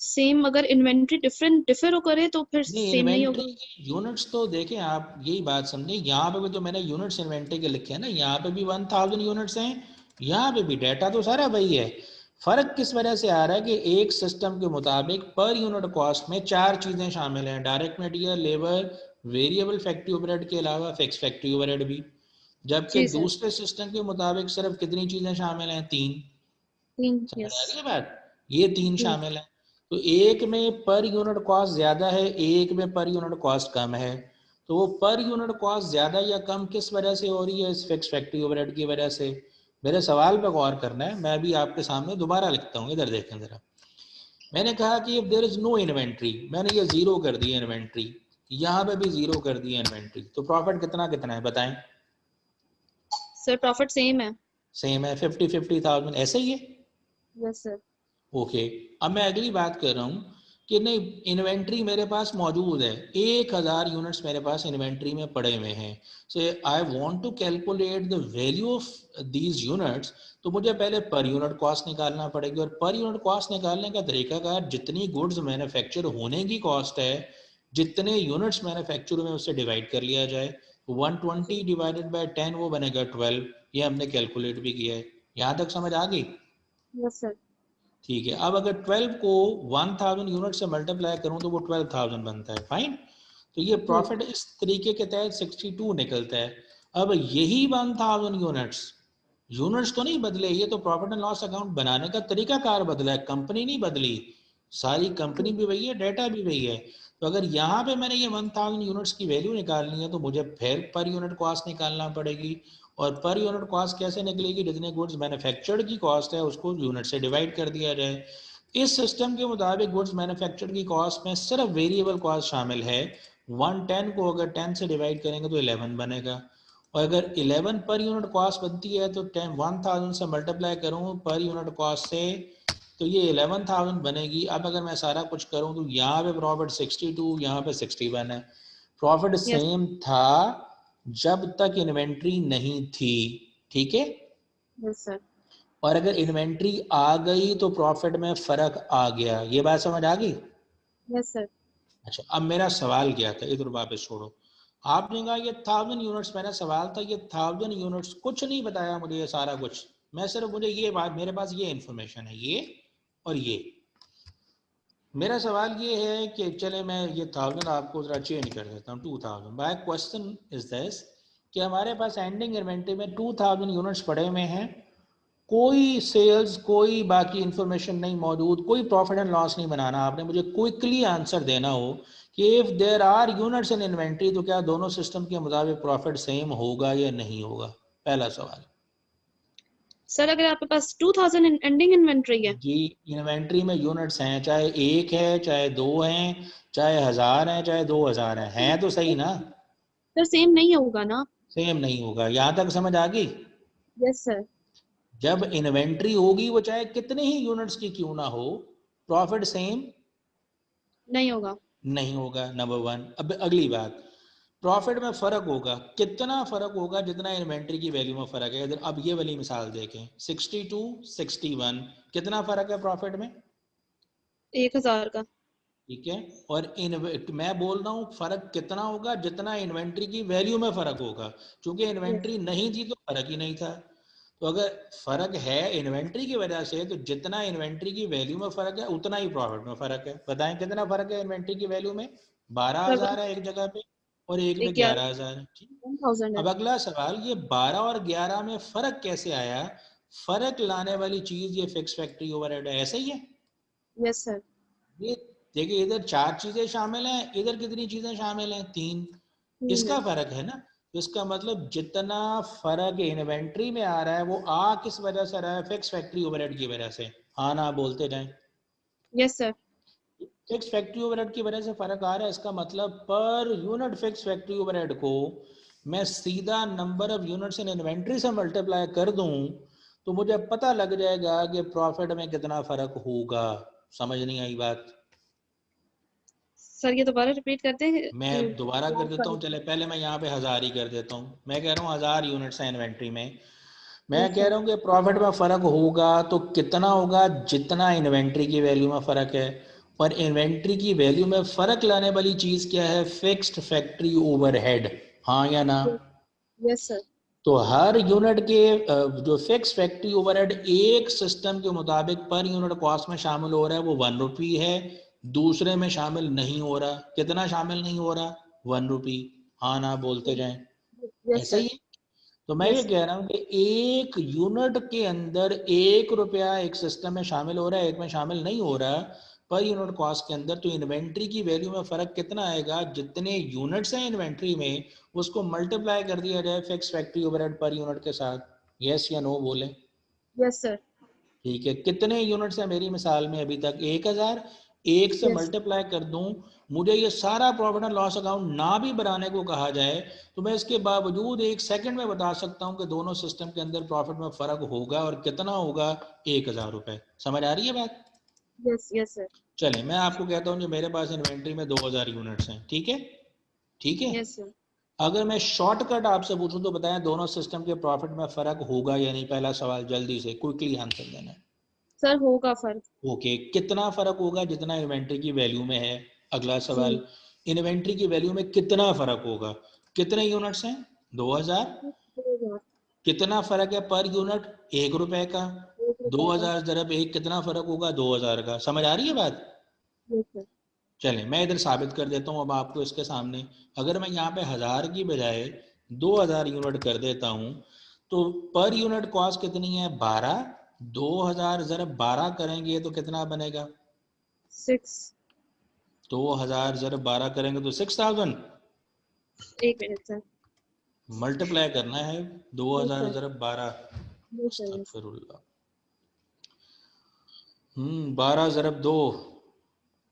सेम अगर इन्वेंट्री डिफर करे तो फिर नहीं, सेम नहीं इन्वेंट्री होगा। के यूनिट्स तो देखें आप, यही बात समझें, यहाँ पे भी तो मैंने यूनिट्स इन्वेंट्री के लिखे हैं ना, यहाँ पे भी 1000 यूनिट्स हैं, यहाँ पे भी डेटा तो सारा वही है। फर्क किस वजह से आ रहा है कि एक सिस्टम के मुताबिक पर यूनिट कॉस्ट में 4 चीजें शामिल हैं, direct material, labour, variable factory overhead के अलावा फिक्स फैक्ट्री ओवरहेड भी, जबकि जी सर, दूसरे सिस्टम के मुताबिक सिर्फ कितनी चीजें शामिल हैं, 3। 3। समझ आ यस। रही है बात, ये 3 जी शामिल है। तो एक में पर यूनिट कॉस्ट ज्यादा है, एक में पर यूनिट कॉस्ट कम है। तो वो पर यूनिट कॉस्ट ज्यादा या कम किस वजह से हो रही है, इस फिक्स फैक्ट्री ओवरहेड की वजह से। मेरे सवाल पे गौर करना है, मैं भी आपके सामने दोबारा लिखता हूँ, इधर देखें जरा। मैंने कहा कि if there is no inventory, मैंने ये जीरो कर दी इन्वेंट्री, यहाँ पे भी जीरो कर दी इन्वेंट्री, तो प्रॉफिट कितना कितना है बताएं। सर, प्रॉफिट सेम है। सेम है, 50,000 ऐसे ही है। Yes sir. ओके, अब मैं अगली बात कर रहा हूँ कि नहीं, इन्वेंट्री मेरे पास मौजूद है, 1000 यूनिट्स मेरे पास इन्वेंट्री में पड़े हुए हैं। So I want to calculate the value of these units, तो मुझे पहले पर यूनिट कॉस्ट निकालना पड़ेगी, और पर यूनिट कॉस्ट निकालने का तरीकाकार, जितनी गुड्स मैन्युफैक्चर होने की कॉस्ट है, जितने यूनिट्स मैन्युफैक्चर में, उससे डिवाइड कर लिया जाए। 120 डिवाइडेड बाय 10 वो बनेगा 12। ये हमने कैलकुलेट भी किया है, यहाँ तक समझ आ गई। Yes sir. ठीक है, अब अगर 12 को 1000 यूनिट से मल्टीप्लाई करूं तो वो 12,000 बनता है, फाइन। तो ये प्रॉफिट इस तरीके के तहत 62 निकलता है। अब यही 1000 यूनिट्स, यूनिट्स तो नहीं बदले, ये तो प्रॉफिट एंड लॉस अकाउंट बनाने का तरीका कार बदला है, कंपनी नहीं बदली, सारी कंपनी भी वही है, डेटा भी वही है। तो अगर यहाँ पे मैंने ये 1000 यूनिट्स की वैल्यू निकालनी है, तो मुझे फिर पर यूनिट कॉस्ट निकालना पड़ेगी, और पर यूनिट कॉस्ट कैसे निकलेगी, जितने गुड्स मैन्युफैक्चर्ड की कॉस्ट है उसको यूनिट से डिवाइड कर दिया जाए। इस सिस्टम के मुताबिक गुड्स मैन्युफैक्चर्ड की कॉस्ट में सिर्फ वेरिएबल कॉस्ट शामिल है। 110 को अगर 10 से डिवाइड करेंगे तो 11 बनेगा, और अगर 11 पर यूनिट कॉस्ट बनती है तो 1000 से मल्टीप्लाई करूँ पर यूनिट कॉस्ट से, तो ये 11,000 बनेगी। अब अगर मैं सारा कुछ करूँ तो यहाँ पे प्रॉफिट 62, यहाँ पे 61 है। Profit yes. सेम था जब तक इन्वेंट्री नहीं थी, ठीक है। Yes sir. और अगर इन्वेंट्री आ गई तो प्रॉफिट में फर्क आ गया, ये बात समझ आ गई। Yes sir. अच्छा, अब मेरा सवाल क्या था, इधर वापस छोड़ो। आपने कहा ये 1000 यूनिट्स, मेरा सवाल था ये 1000 यूनिट्स, कुछ नहीं बताया मुझे ये सारा कुछ, मैं सिर्फ, मुझे ये बात, मेरे पास ये इंफॉर्मेशन है, ये और ये। मेरा सवाल ये है कि चले मैं ये 1000 आपको जरा चेंज कर देता हूँ 2000। माय क्वेश्चन इज दिस कि हमारे पास एंडिंग इन्वेंट्री में 2000 यूनिट्स पड़े हुए हैं, कोई सेल्स, कोई बाकी इंफॉर्मेशन नहीं मौजूद, कोई प्रॉफिट एंड लॉस नहीं बनाना, आपने मुझे क्विकली आंसर देना हो कि if there are units in inventory तो क्या दोनों सिस्टम के मुताबिक प्रॉफिट सेम होगा या नहीं होगा, पहला सवाल। सर, अगर आपके पास 2000 एंडिंग इन्वेंट्री है। जी, इन्वेंट्री में यूनिट्स हैं, चाहे एक है, चाहे दो हैं, चाहे 1000 हैं, चाहे 2000 हैं तो सही ना। सर, सेम नहीं होगा ना। सेम नहीं होगा, यहाँ तक समझ आ गई। Yes sir. जब इन्वेंट्री होगी वो चाहे कितने ही यूनिट्स की क्यों ना हो, प्रॉफिट सेम नहीं होगा। नहीं होगा, नंबर 1। अब अगली बात, प्रॉफिट में फर्क होगा, कितना फर्क होगा, जितना इन्वेंट्री की वैल्यू में फर्क है। अब ये वाली मिसाल देखें, 62 61, कितना फर्क है प्रॉफिट में, 1000 का। ठीक है। और मैं बोल रहा हूँ फर्क कितना होगा, जितना इन्वेंट्री की वैल्यू में फर्क होगा, क्योंकि इन्वेंट्री नहीं थी तो फर्क ही नहीं था। तो अगर फर्क है इन्वेंट्री की वजह से, तो जितना इन्वेंट्री की वैल्यू में फर्क है उतना ही प्रॉफिट में फर्क है। बताएं कितना फर्क है इन्वेंट्री की वैल्यू में, 12,000 है एक जगह पे, और एक में 11,000 है, ठीक। 1000 है। अब अगला सवाल, ये 12 और 11 में फर्क कैसे आया, फर्क लाने वाली चीज ये फिक्स फैक्ट्री ओवरहेड है, ऐसे ही है। Yes sir. ये देखिए, इधर 4 चीजें शामिल हैं, इधर कितनी चीजें शामिल हैं, 3। इसका फर्क है ना, तो इसका मतलब जितना फर्क इन्वेंट्री में आ रहा है वो आ किस वजह से रहा है, फिक्स फैक्ट्री ओवरहेड की वजह से। हाँ ना बोलते जाएं। Yes sir. Fix factory overhead की वजह से फर्क आ रहा है, इसका मतलब पर यूनिट फिक्स फैक्ट्री ओवरहेड को मैं सीधा number of units in inventory से मल्टीप्लाई कर दूं तो मुझे पता लग जाएगा कि प्रॉफिट में कितना फर्क होगा। समझ नहीं आई बात। सर, ये दोबारा रिपीट करते हैं। मैं दोबारा कर देता हूँ, चले पहले मैं यहाँ पे 1000 ही कर देता हूँ। मैं कह रहा हूँ 1000 यूनिट्स हैं इन्वेंट्री में, मैं कह रहा हूँ कि प्रॉफिट में फर्क होगा तो कितना होगा, जितना इन्वेंट्री की वैल्यू में फर्क है। और इन्वेंट्री की वैल्यू में फर्क लाने वाली चीज क्या है, फिक्स्ड फैक्ट्री ओवरहेड, हाँ या ना। Yes sir. तो हर यूनिट के जो फिक्स फैक्ट्री ओवरहेड एक सिस्टम के मुताबिक पर यूनिट कॉस्ट में शामिल हो रहा है वो 1 रुपी है, दूसरे में शामिल नहीं हो रहा। कितना शामिल नहीं हो रहा, 1 रुपी, हाँ ना बोलते जाएं। ऐसा ही है। तो मैं ये कह रहा हूँ कि एक यूनिट के अंदर 1 रुपया एक सिस्टम में शामिल हो रहा है, एक में शामिल नहीं हो रहा पर यूनिट कॉस्ट के अंदर। तो इन्वेंट्री की वैल्यू में फर्क कितना आएगा, जितने यूनिट्स हैं इन्वेंट्री में उसको मल्टीप्लाई कर दिया जाए fix factory overhead per unit के साथ। यस या नो बोले। Yes sir. ठीक है, कितने यूनिट्स हैं मेरी मिसाल में अभी तक, 1000। 1 से मल्टीप्लाई कर दूं, मुझे ये सारा प्रॉफिट एंड लॉस अकाउंट ना भी बनाने को कहा जाए तो मैं इसके बावजूद 1 सेकंड में बता सकता हूं कि दोनों सिस्टम के अंदर प्रॉफिट में फर्क होगा और कितना होगा, 1000 रुपए। समझ आ रही है बात? Yes yes sir. चले मैं आपको कहता हूं जो मेरे पास इन्वेंट्री में 2000 यूनिट्स हैं, ठीक है, ठीक है। Yes sir. अगर मैं शॉर्टकट आपसे पूछूं तो बताएं दोनों सिस्टम के प्रॉफिट में फर्क होगा या नहीं, पहला सवाल जल्दी से क्विकली आंसर देना। सर होगा फर्क। ओके, कितना फर्क होगा, जितना इन्वेंट्री की वैल्यू में है। अगला सवाल, इन्वेंट्री की वैल्यू में कितना फर्क होगा, कितने यूनिट्स हैं, 2000। कितना फर्क है पर यूनिट, 1 रुपए का। 2000 ज़रब 1 कितना फर्क होगा, 2000 का। समझ आ रही है बात? चलें मैं इधर साबित कर देता हूं अब आपको इसके सामने। अगर मैं यहाँ पे 1000 की बजाय 2000 यूनिट कर देता हूं तो पर यूनिट कॉस्ट कितनी है, 12। 2000 ज़रब 12 करेंगे तो कितना बनेगा, 6। 2000 ज़रब 12 करेंगे तो 6000। एक मिनट सर, मल्टीप्लाई करना है 2000 ज़रब 12। Yes sir. अस्तगफिरुल्लाह। 12 ज़रब 2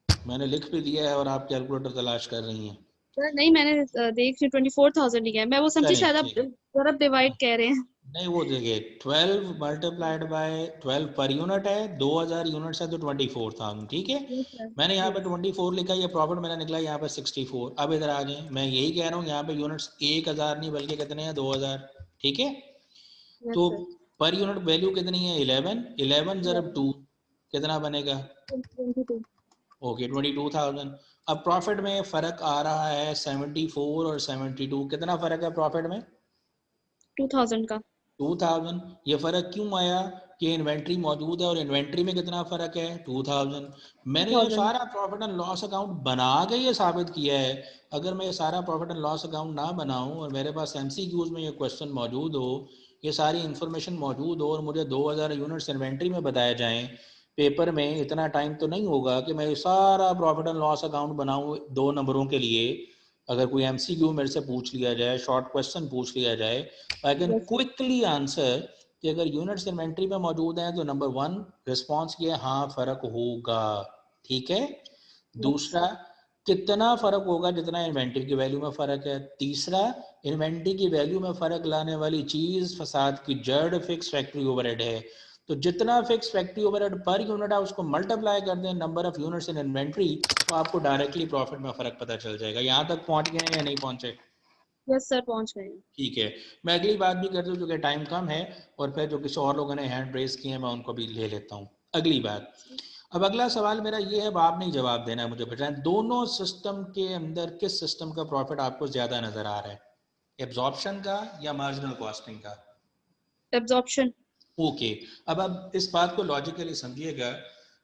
मैंने लिख भी दिया है और आप कैलकुलेटर तलाश कर रही हैं। सर नहीं मैंने देख ली 24,000 लिखा है, मैं वो समझी चलें, शायद आप ठीक है। ज़रब डिवाइड कह रहे हैं। नहीं वो देखिए 12 मल्टीप्लाइड बाय 12 पर यूनिट है, 2000 यूनिट्स है तो 24,000, ठीक है। Yes sir. मैंने यहाँ पे 24 लिखा, ये प्रॉफिट मेरा निकला यहाँ पे 64। अब इधर आ जाए, मैं यही कह रहा हूँ यहाँ पे यूनिट्स 1000 नहीं बल्कि कितने हैं, 2000, ठीक है। तो पर यूनिट वैल्यू कितनी है, 11। 11 ज़रब 2 कितना बनेगा, 22। ओके 22,000। अब प्रॉफिट में फर्क आ रहा है 74 और 72। कितना फर्क है प्रॉफिट में, 2000 का। 2000। ये फर्क क्यों आया कि इन्वेंट्री मौजूद है और इन्वेंट्री में कितना फर्क है, 2000। मैंने ये सारा प्रॉफिट एंड लॉस अकाउंट बना के ये साबित किया है। अगर मैं ये सारा प्रॉफिट एंड लॉस अकाउंट ना बनाऊं और मेरे पास एमसीक्यूज में ये क्वेश्चन मौजूद हो, ये सारी इंफॉर्मेशन मौजूद हो और मुझे 2000 यूनिट्स इन्वेंट्री में बताए जाएं पेपर में, इतना टाइम तो नहीं होगा कि मैं सारा प्रॉफिट एंड लॉस अकाउंट बनाऊं 2 नंबरों के लिए। अगर कोई एमसीक्यू मेरे से पूछ लिया जाए, शॉर्ट क्वेश्चन पूछ लिया जाए, आई कैन क्विकली आंसर कि अगर यूनिट्स इन्वेंट्री में मौजूद हैं तो नंबर 1 रिस्पॉन्स ये हाँ फर्क होगा, ठीक है। दूसरा, कितना फर्क होगा, जितना इन्वेंट्री की वैल्यू में फर्क है। तीसरा, इन्वेंट्री की वैल्यू में फर्क लाने वाली चीज फसाद की जड़ फिक्स फैक्ट्री ओवरहेड है। तो जितना fix factory overhead per unit है उसको मल्टीप्लाई कर दें number of units in inventory, तो आपको डायरेक्टली प्रॉफिट में फर्क पता चल जाएगा। यहाँ तक पहुंच गए या नहीं पहुंचे? यस सर पहुंच गए। ठीक है, मैं अगली बात भी कर दूं क्योंकि टाइम कम है और फिर जो किसी और लोगों ने हैंड रेज किए हैं मैं उनको भी ले लेता हूँ। अगली बात, अब अगला सवाल मेरा ये है, अब आप नहीं जवाब देना है, मुझे बताएं दोनों सिस्टम के अंदर किस सिस्टम का प्रॉफिट आपको ज्यादा नजर आ रहा है, एब्जॉर्प्शन का या मार्जिनल कॉस्टिंग का? एब्जॉर्प्शन। ओके, अब आप इस बात को लॉजिकली समझिएगा।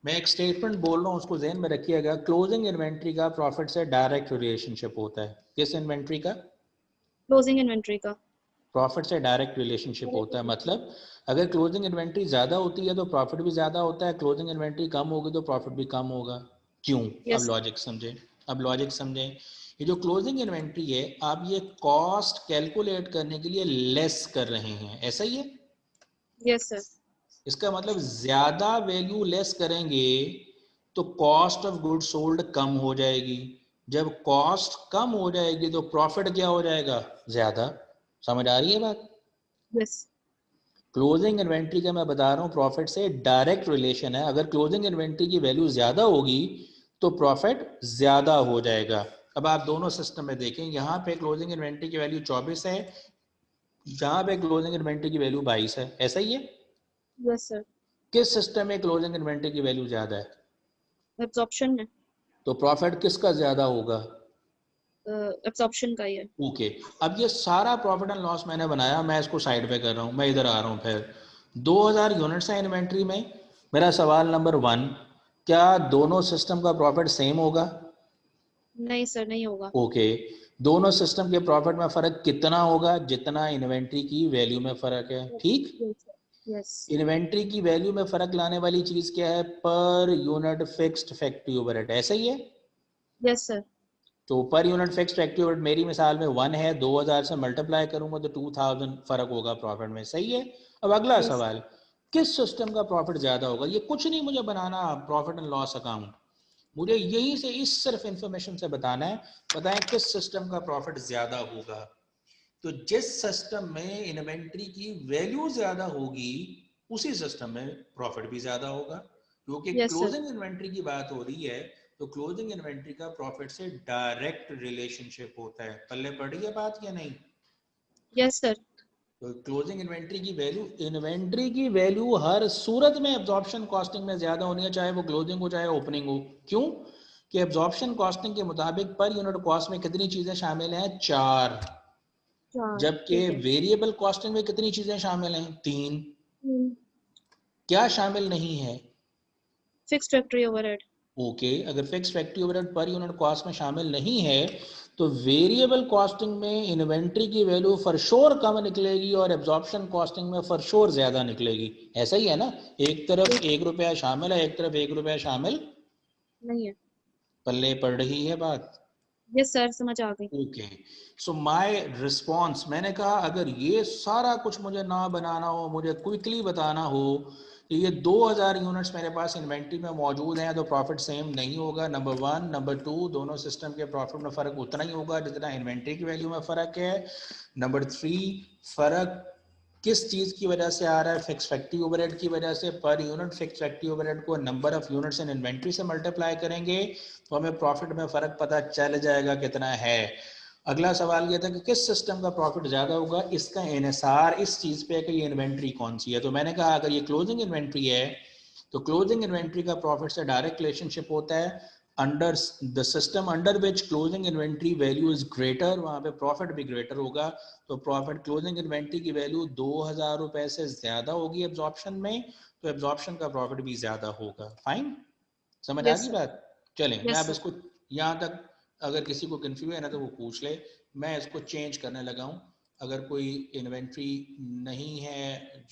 मैं एक स्टेटमेंट बोल रहा हूँ उसको ज़हन में रखिएगा। क्लोजिंग इन्वेंट्री का प्रॉफिट से डायरेक्ट रिलेशनशिप होता है। किस इन्वेंट्री का? क्लोजिंग इन्वेंट्री का प्रॉफिट से डायरेक्ट रिलेशनशिप होता है। मतलब अगर क्लोजिंग इन्वेंट्री ज्यादा होती है तो प्रॉफिट भी ज्यादा होता है, क्लोजिंग इन्वेंट्री कम होगी तो प्रॉफिट भी कम होगा। क्यों? अब लॉजिक समझें, अब लॉजिक समझें। ये जो क्लोजिंग इन्वेंट्री है आप ये कॉस्ट कैलकुलेट करने के लिए लेस कर रहे हैं, ऐसा ही है? Yes sir. इसका मतलब ज्यादा वैल्यू लेस करेंगे तो कॉस्ट ऑफ गुड सोल्ड कम हो जाएगी। जब कॉस्ट कम हो जाएगी तो प्रॉफिट क्या हो जाएगा, ज्यादा। समझ आ रही है बात? यस। क्लोजिंग इन्वेंट्री का मैं बता रहा हूँ प्रॉफिट से डायरेक्ट रिलेशन है। अगर क्लोजिंग इन्वेंट्री की वैल्यू ज्यादा होगी तो प्रॉफिट ज्यादा हो जाएगा। अब आप दोनों सिस्टम में देखें, यहाँ पे क्लोजिंग इन्वेंट्री की वैल्यू 24 है, यहाँ पे क्लोजिंग इन्वेंट्री की वैल्यू 22 है, ऐसा ही है? यस सर, किस सिस्टम में क्लोजिंग इन्वेंट्री की वैल्यू ज्यादा है? एब्जॉर्प्शन में, तो प्रॉफिट किसका ज्यादा होगा? एब्जॉर्प्शन का ही है। ओके, अब ये सारा प्रॉफिट एंड लॉस मैंने बनाया, मैं इसको साइड पे कर रहा हूँ, मैं इधर आ रहा हूँ। फिर 2000 यूनिट्स है इन्वेंट्री में। मेरा सवाल नंबर 1, क्या दोनों सिस्टम का प्रॉफिट सेम होगा? नहीं सर, नहीं होगा। ओके, दोनों सिस्टम के प्रॉफिट में फर्क कितना होगा? जितना इन्वेंट्री की वैल्यू में फर्क है, ठीक? यस। इन्वेंट्री की वैल्यू में फर्क लाने वाली चीज क्या है? Per unit fixed factory overhead, ऐसा ही है? Yes sir. तो per unit fixed factory overhead मेरी मिसाल में 1 है, 2000 से मल्टीप्लाई करूंगा तो 2000 फर्क होगा प्रॉफिट में, सही है? अब अगला Yes. सवाल, किस सिस्टम का प्रॉफिट ज्यादा होगा? ये कुछ नहीं मुझे बनाना प्रॉफिट एंड लॉस अकाउंट, मुझे यहीं से इस सिर्फ इंफॉर्मेशन से बताना है, बताएं किस सिस्टम का प्रॉफिट ज्यादा होगा। तो जिस सिस्टम में इन्वेंट्री की वैल्यू ज्यादा होगी उसी सिस्टम में प्रॉफिट भी ज्यादा होगा, क्योंकि Yes, sir. क्लोजिंग इन्वेंट्री की बात हो रही है, तो क्लोजिंग इन्वेंट्री का प्रॉफिट से डायरेक्ट रिलेशनशिप होता है। पल्ले पड़ी है बात या नहीं? Yes sir. तो क्लोजिंग इन्वेंट्री की वैल्यू, इन्वेंट्री की वैल्यू हर सूरत में एब्जॉर्प्शन कॉस्टिंग में ज्यादा होनी है, चाहे वो क्लोजिंग हो चाहे ओपनिंग हो। क्यों? कि एब्जॉर्प्शन कॉस्टिंग के मुताबिक पर यूनिट कॉस्ट में कितनी चीजें शामिल हैं? 4, जबकि ठीक है। वेरिएबल कॉस्टिंग में कितनी चीजें शामिल हैं? 3। हम्म, क्या शामिल नहीं है? Fixed factory overhead. ओके, अगर फिक्स फैक्ट्री ओवरहेड पर यूनिट कॉस्ट में शामिल नहीं है तो वेरिएबल कॉस्टिंग में इन्वेंट्री की वैल्यू फॉर श्योर कम निकलेगी और एब्जॉर्प्शन कॉस्टिंग में फॉर श्योर ज्यादा निकलेगी, ऐसा ही है ना? एक तरफ 1 रुपया शामिल है, एक तरफ 1 रुपया शामिल नहीं है। पल्ले पड़ रही है बात? यस सर, समझ आ गई। ओके, सो माय रिस्पॉन्स, मैंने कहा अगर ये सारा कुछ मुझे ना बनाना हो, मुझे क्विकली बताना हो कि ये 2000 यूनिट्स मेरे पास इन्वेंट्री में मौजूद हैं, तो प्रॉफिट सेम नहीं होगा, नंबर 1। नंबर 2, दोनों सिस्टम के प्रॉफिट में फ़र्क उतना ही होगा जितना इन्वेंट्री की वैल्यू में फ़र्क है। नंबर 3, फ़र्क किस चीज़ की वजह से आ रहा है? फिक्स फैक्ट्री ओवरहेड की वजह से। Per unit fix factory overhead को number of units in inventory से मल्टीप्लाई करेंगे तो हमें प्रॉफिट में फ़र्क पता चल जाएगा कितना है। अगला सवाल यह था कि किस सिस्टम का प्रॉफिट ज्यादा होगा, इसका इन्हिसार इस चीज पे है कि ये इन्वेंट्री कौन सी है। तो मैंने कहा अगर ये क्लोजिंग इन्वेंट्री है तो क्लोजिंग इन्वेंट्री का प्रॉफिट से डायरेक्ट रिलेशनशिप होता है। Under the system under which closing inventory value is greater, वहां पे प्रॉफिट भी ग्रेटर होगा। तो प्रॉफिट क्लोजिंग इन्वेंट्री की वैल्यू 2000 रुपए से ज्यादा होगी एब्जॉर्प्शन में, तो एब्जॉर्प्शन का प्रॉफिट भी ज्यादा होगा। फाइन, समझ आ यस गई सर। बात? चलें, मैं यस अब सर। इसको यहाँ तक, अगर किसी को कंफ्यूज है ना तो वो पूछ ले, मैं इसको चेंज करने लगा हूँ। अगर कोई इन्वेंट्री नहीं है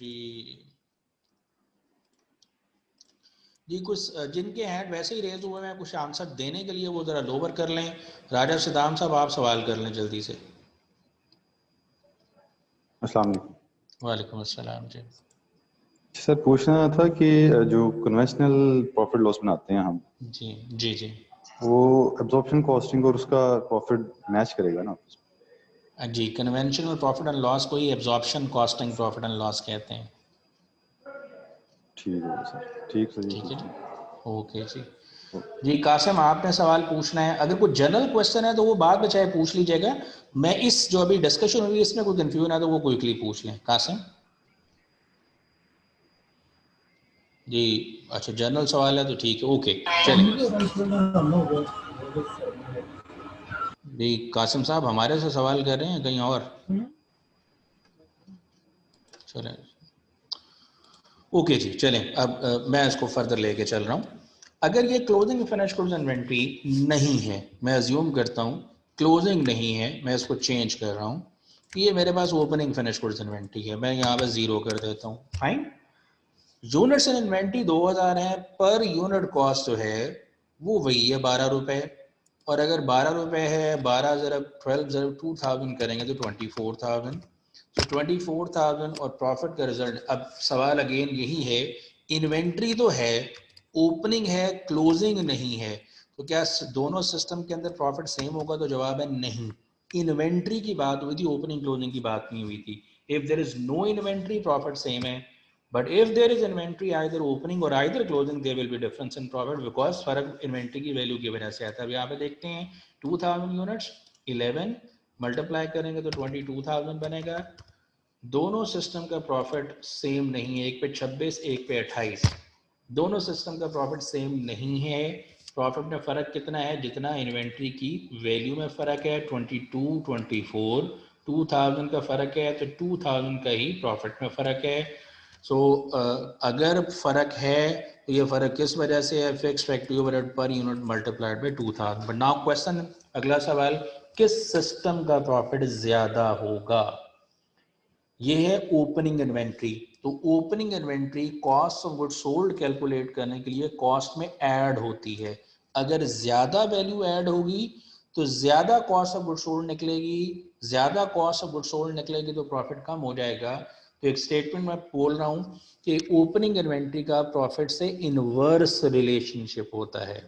जी कुछ जिनके हैंड वैसे ही रेज हुए हैं कुछ आंसर देने के लिए, वो जरा लोवर कर लें। राजा सिद्धाम साहब आप सवाल कर लें जल्दी से। अस्सलाम वालेकुम। वालेकुम अस्सलाम जी। सर पूछना था कि जो कन्वेंशनल प्रॉफिट लॉस बनाते हैं हम, जी जी जी वो एब्जॉर्प्शन कॉस्टिंग और उसका प्रॉफिट मैच करेगा ना? जी, कन्वेंशनल प्रॉफिट एंड लॉस को ही absorption costing profit and loss कहते हैं। ठीक है सर, ठीक सर जी, ठीक है ठीक जी, है। ओके जी। जी कासिम आपने सवाल पूछना है, अगर कोई जनरल क्वेश्चन है तो वो बाद में चाहे पूछ लीजिएगा, मैं इस जो अभी डिस्कशन हुई इसमें कोई कंफ्यूजन है तो वो क्विकली पूछ लें। कासिम जी, अच्छा जनरल सवाल है तो ठीक है, ओके चलिए। जी कासिम साहब हमारे से सवाल कर रहे हैं कहीं और? चलें, ओके जी चलें। अब मैं इसको फर्दर लेके चल रहा हूँ। अगर ये क्लोजिंग फिनिश गुड्स इन्वेंट्री नहीं है, मैं अज्यूम करता हूँ क्लोजिंग नहीं है, मैं इसको चेंज कर रहा हूँ, ये मेरे पास ओपनिंग फिनिश गुड्स इन्वेंट्री है, मैं यहाँ पे 0 कर देता हूँ। फाइन, यूनिट्स इन इन्वेंट्री 2000 है, पर यूनिट कॉस्ट जो है वो वही है 12 रुपए, और अगर 12 रुपए है 12 ज़रब 12 ज़रब 2000 करेंगे तो 24,000। तो 24,000 और प्रॉफिट का रिजल्ट। अब सवाल अगेन यही है, इन्वेंट्री तो है, ओपनिंग है, क्लोजिंग नहीं है, तो क्या दोनों सिस्टम के अंदर प्रॉफिट सेम होगा? तो जवाब है नहीं। इन्वेंट्री की बात हुई थी, ओपनिंग क्लोजिंग की बात नहीं हुई थी। If there is no inventory profit same है, but if there is inventory either opening or either closing there will be difference in profit because फर्क इन्वेंट्री की वैल्यू की वजह से आता है। अब यहाँ पे देखते हैं 2000 यूनिट्स 11 मल्टीप्लाई करेंगे तो 22,000 बनेगा, दोनों सिस्टम का प्रॉफिट सेम नहीं है, एक पे 26 एक पे 28, दोनों सिस्टम का प्रॉफिट सेम नहीं है। प्रॉफिट में फ़र्क कितना है? जितना इन्वेंट्री की वैल्यू में फ़र्क है 22, 24, 2000 का फ़र्क है तो 2000 का ही प्रॉफिट में फ़र्क है। सो अगर फ़र्क है तो ये फ़र्क किस वजह से है? Fix factory overhead per unit multiplied by 2000। But now question, अगला सवाल, किस सिस्टम का प्रॉफिट ज़्यादा होगा? ये है ओपनिंग इन्वेंट्री। तो opening inventory cost of goods sold calculate करने के लिए कॉस्ट में ऐड होती है। अगर ज्यादा वैल्यू ऐड होगी तो ज्यादा कॉस्ट ऑफ गुड्स सोल्ड निकलेगी, ज्यादा कॉस्ट ऑफ गुड्स सोल्ड निकलेगी तो प्रॉफिट कम हो जाएगा। तो एक स्टेटमेंट मैं बोल रहा हूं कि ओपनिंग इन्वेंट्री का प्रॉफिट से इनवर्स रिलेशनशिप होता है,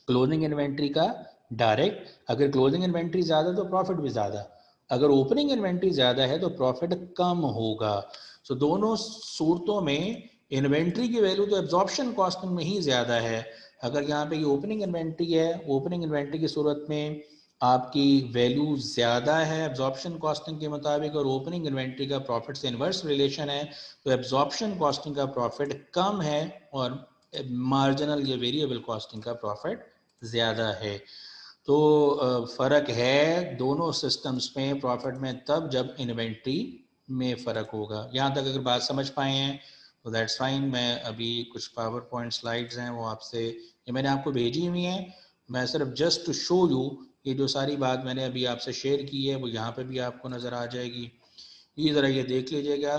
क्लोजिंग इन्वेंट्री का डायरेक्ट। अगर क्लोजिंग इन्वेंट्री ज्यादा तो प्रॉफिट भी ज्यादा, अगर ओपनिंग इन्वेंट्री ज्यादा है तो प्रॉफिट कम होगा। सो दोनों सूरतों में इन्वेंट्री की वैल्यू तो एब्जॉर्प्शन कॉस्टिंग में ही ज्यादा है। अगर यहाँ पे ये ओपनिंग इन्वेंट्री है, ओपनिंग इन्वेंट्री की सूरत में आपकी वैल्यू ज्यादा है एब्जॉर्प्शन कॉस्टिंग के मुताबिक, और ओपनिंग इन्वेंट्री का प्रॉफिट से इनवर्स रिलेशन है, तो एब्जॉर्प्शन कॉस्टिंग का प्रॉफिट कम है और मार्जिनल या वेरिएबल कॉस्टिंग का प्रॉफिट ज्यादा है। तो फ़र्क है दोनों सिस्टम्स में प्रॉफिट में तब जब इन्वेंट्री में फ़र्क होगा। यहाँ तक अगर बात समझ पाए हैं तो दैट्स फाइन। मैं अभी कुछ पावर पॉइंट स्लाइड्स हैं वो आपसे, ये मैंने आपको भेजी हुई हैं, मैं सिर्फ जस्ट टू शो यू ये जो सारी बात मैंने अभी आपसे शेयर की है वो यहाँ पे भी आपको नज़र आ जाएगी। ये ज़रा ये देख लीजिएगा,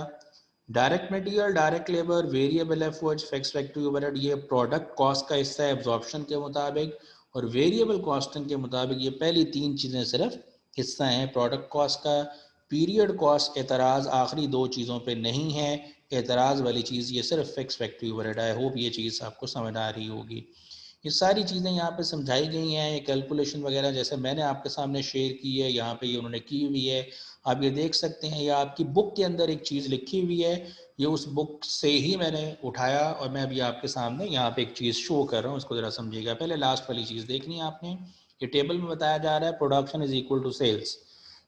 direct material, direct labour, variable efforts, fix factory overhead, ये प्रोडक्ट कॉस्ट का हिस्सा है एब्जॉर्प्शन के मुताबिक, और वेरिएबल कॉस्टिंग के मुताबिक ये पहली तीन चीज़ें सिर्फ हिस्सा हैं प्रोडक्ट कॉस्ट का। पीरियड कॉस्ट एतराज़ आखिरी दो चीज़ों पे नहीं है, एतराज़ वाली चीज़ ये सिर्फ fix factory overhead. I hope ये चीज़ आपको समझ आ रही होगी। ये सारी चीज़ें यहाँ पे समझाई गई हैं, ये कैलकुलेशन वगैरह जैसे मैंने आपके सामने शेयर की है यहाँ पे ये उन्होंने की हुई है, आप ये देख सकते हैं। या आपकी बुक के अंदर एक चीज़ लिखी हुई है, ये उस बुक से ही मैंने उठाया और मैं अभी आपके सामने यहाँ पे एक चीज़ शो कर रहा हूँ, इसको ज़रा समझिएगा। पहले लास्ट वाली चीज़ देखनी है आपने, ये टेबल में बताया जा रहा है production is equal to sales,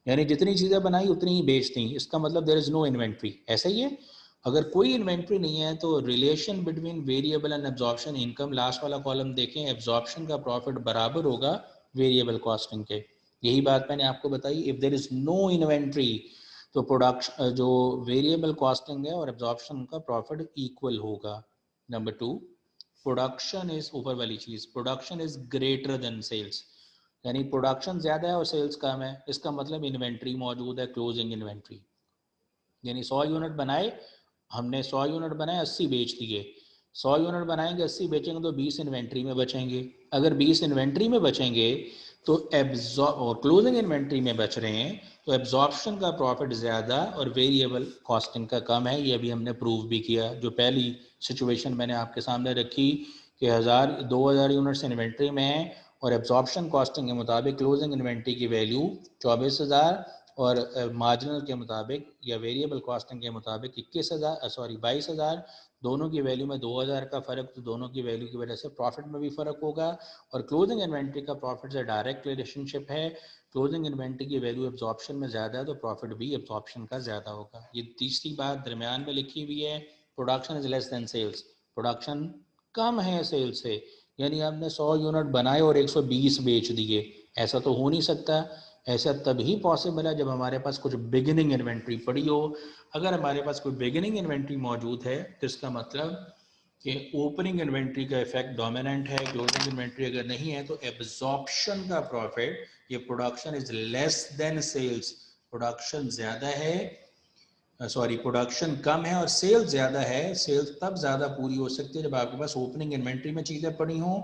यानी जितनी चीज़ें बनाई उतनी ही बेच दी, इसका मतलब देयर इज़ नो इन्वेंट्री, ऐसा ही है। अगर कोई इन्वेंट्री नहीं है तो relation between variable and absorption income, last वाला कॉलम देखें, एब्जॉर्प्शन का प्रॉफिट बराबर होगा वेरिएबल कॉस्टिंग के। यही बात मैंने आपको बताई, if there is no inventory तो प्रोडक्शन जो वेरिएबल कॉस्टिंग है और एब्जॉर्प्शन का प्रॉफिट इक्वल होगा। नंबर 2, प्रोडक्शन इज, ऊपर वाली चीज, production is greater than sales, यानी प्रोडक्शन ज्यादा है और सेल्स कम है, इसका मतलब इन्वेंट्री मौजूद है, क्लोजिंग इन्वेंट्री। यानी 100 यूनिट बनाए हमने, 100 यूनिट बनाए 80 बेच दिए, 100 यूनिट बनाएंगे 80 बेचेंगे तो 20 इन्वेंट्री में बचेंगे। अगर 20 इन्वेंट्री में बचेंगे तो और क्लोजिंग इन्वेंट्री में बच रहे हैं तो एब्जॉर्प्शन का प्रॉफिट ज़्यादा और वेरिएबल कॉस्टिंग का कम है। ये अभी हमने प्रूव भी किया। जो पहली सिचुएशन मैंने आपके सामने रखी कि 2000 यूनिट्स इन्वेंट्री में है और एब्जॉर्प्शन कॉस्टिंग के मुताबिक क्लोजिंग इन्वेंट्री की वैल्यू 24,000 और मार्जिनल के मुताबिक या वेरिएबल कॉस्टिंग के मुताबिक 22,000, दोनों की वैल्यू में 2,000 का फ़र्क, तो दोनों की वैल्यू की वजह से प्रॉफिट में भी फ़र्क होगा। और क्लोजिंग इन्वेंट्री का प्रॉफिट से डायरेक्ट रिलेशनशिप है, क्लोजिंग इन्वेंट्री की वैल्यू एब्जॉर्प्शन में ज़्यादा है तो प्रॉफिट भी एब्जॉर्प्शन का ज़्यादा होगा। ये तीसरी बात दरमियान में लिखी हुई है, production is less than sales, production कम है सेल्स से, यानी आपने 100 यूनिट बनाए और 120 बेच दिए, ऐसा तो हो नहीं सकता। ऐसा तभी पॉसिबल है जब हमारे पास कुछ बिगिनिंग इन्वेंट्री पड़ी हो। अगर हमारे पास कोई बिगिनिंग इन्वेंट्री मौजूद है तो इसका मतलब कि ओपनिंग इन्वेंट्री का इफेक्ट डोमिनेंट है, क्लोजिंग इन्वेंट्री अगर नहीं है तो एब्जॉर्प्शन का प्रॉफिट, ये production is less than sales, production ज़्यादा है, सॉरी प्रोडक्शन कम है और सेल्स ज़्यादा है। सेल्स तब ज़्यादा पूरी हो सकती है जब आपके पास ओपनिंग इन्वेंट्री में चीज़ें पड़ी हों,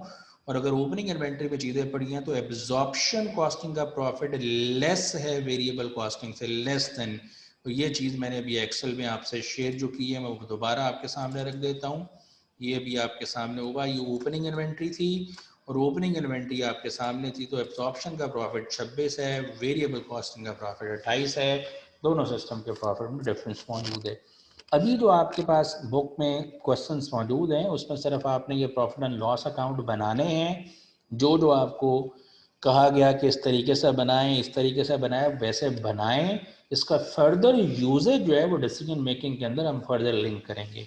और अगर ओपनिंग इन्वेंट्री में चीज़ें पड़ी हैं तो एब्जॉर्प्शन कॉस्टिंग का प्रॉफिट लेस है वेरिएबल कॉस्टिंग से, लेस देन। तो ये चीज़ मैंने अभी एक्सेल में आपसे शेयर जो की है मैं वो दोबारा आपके सामने रख देता हूँ। ये भी आपके सामने होगा, ये ओपनिंग इन्वेंट्री थी और ओपनिंग इन्वेंट्री आपके सामने थी, तो एब्जॉर्प्शन का प्रॉफिट 26 है, वेरिएबल कॉस्टिंग का प्रॉफिट 28 है, दोनों सिस्टम के प्रॉफिट में डिफरेंस मौजूद है। अभी जो आपके पास बुक में क्वेश्चंस मौजूद हैं उसमें सिर्फ आपने ये प्रॉफिट एंड लॉस अकाउंट बनाने हैं, जो आपको कहा गया कि इस तरीके से बनाएं, इस तरीके से बनाएं, वैसे बनाएं, इसका फर्दर यूजेज जो है वो डिसीजन मेकिंग के अंदर हम फर्दर लिंक करेंगे।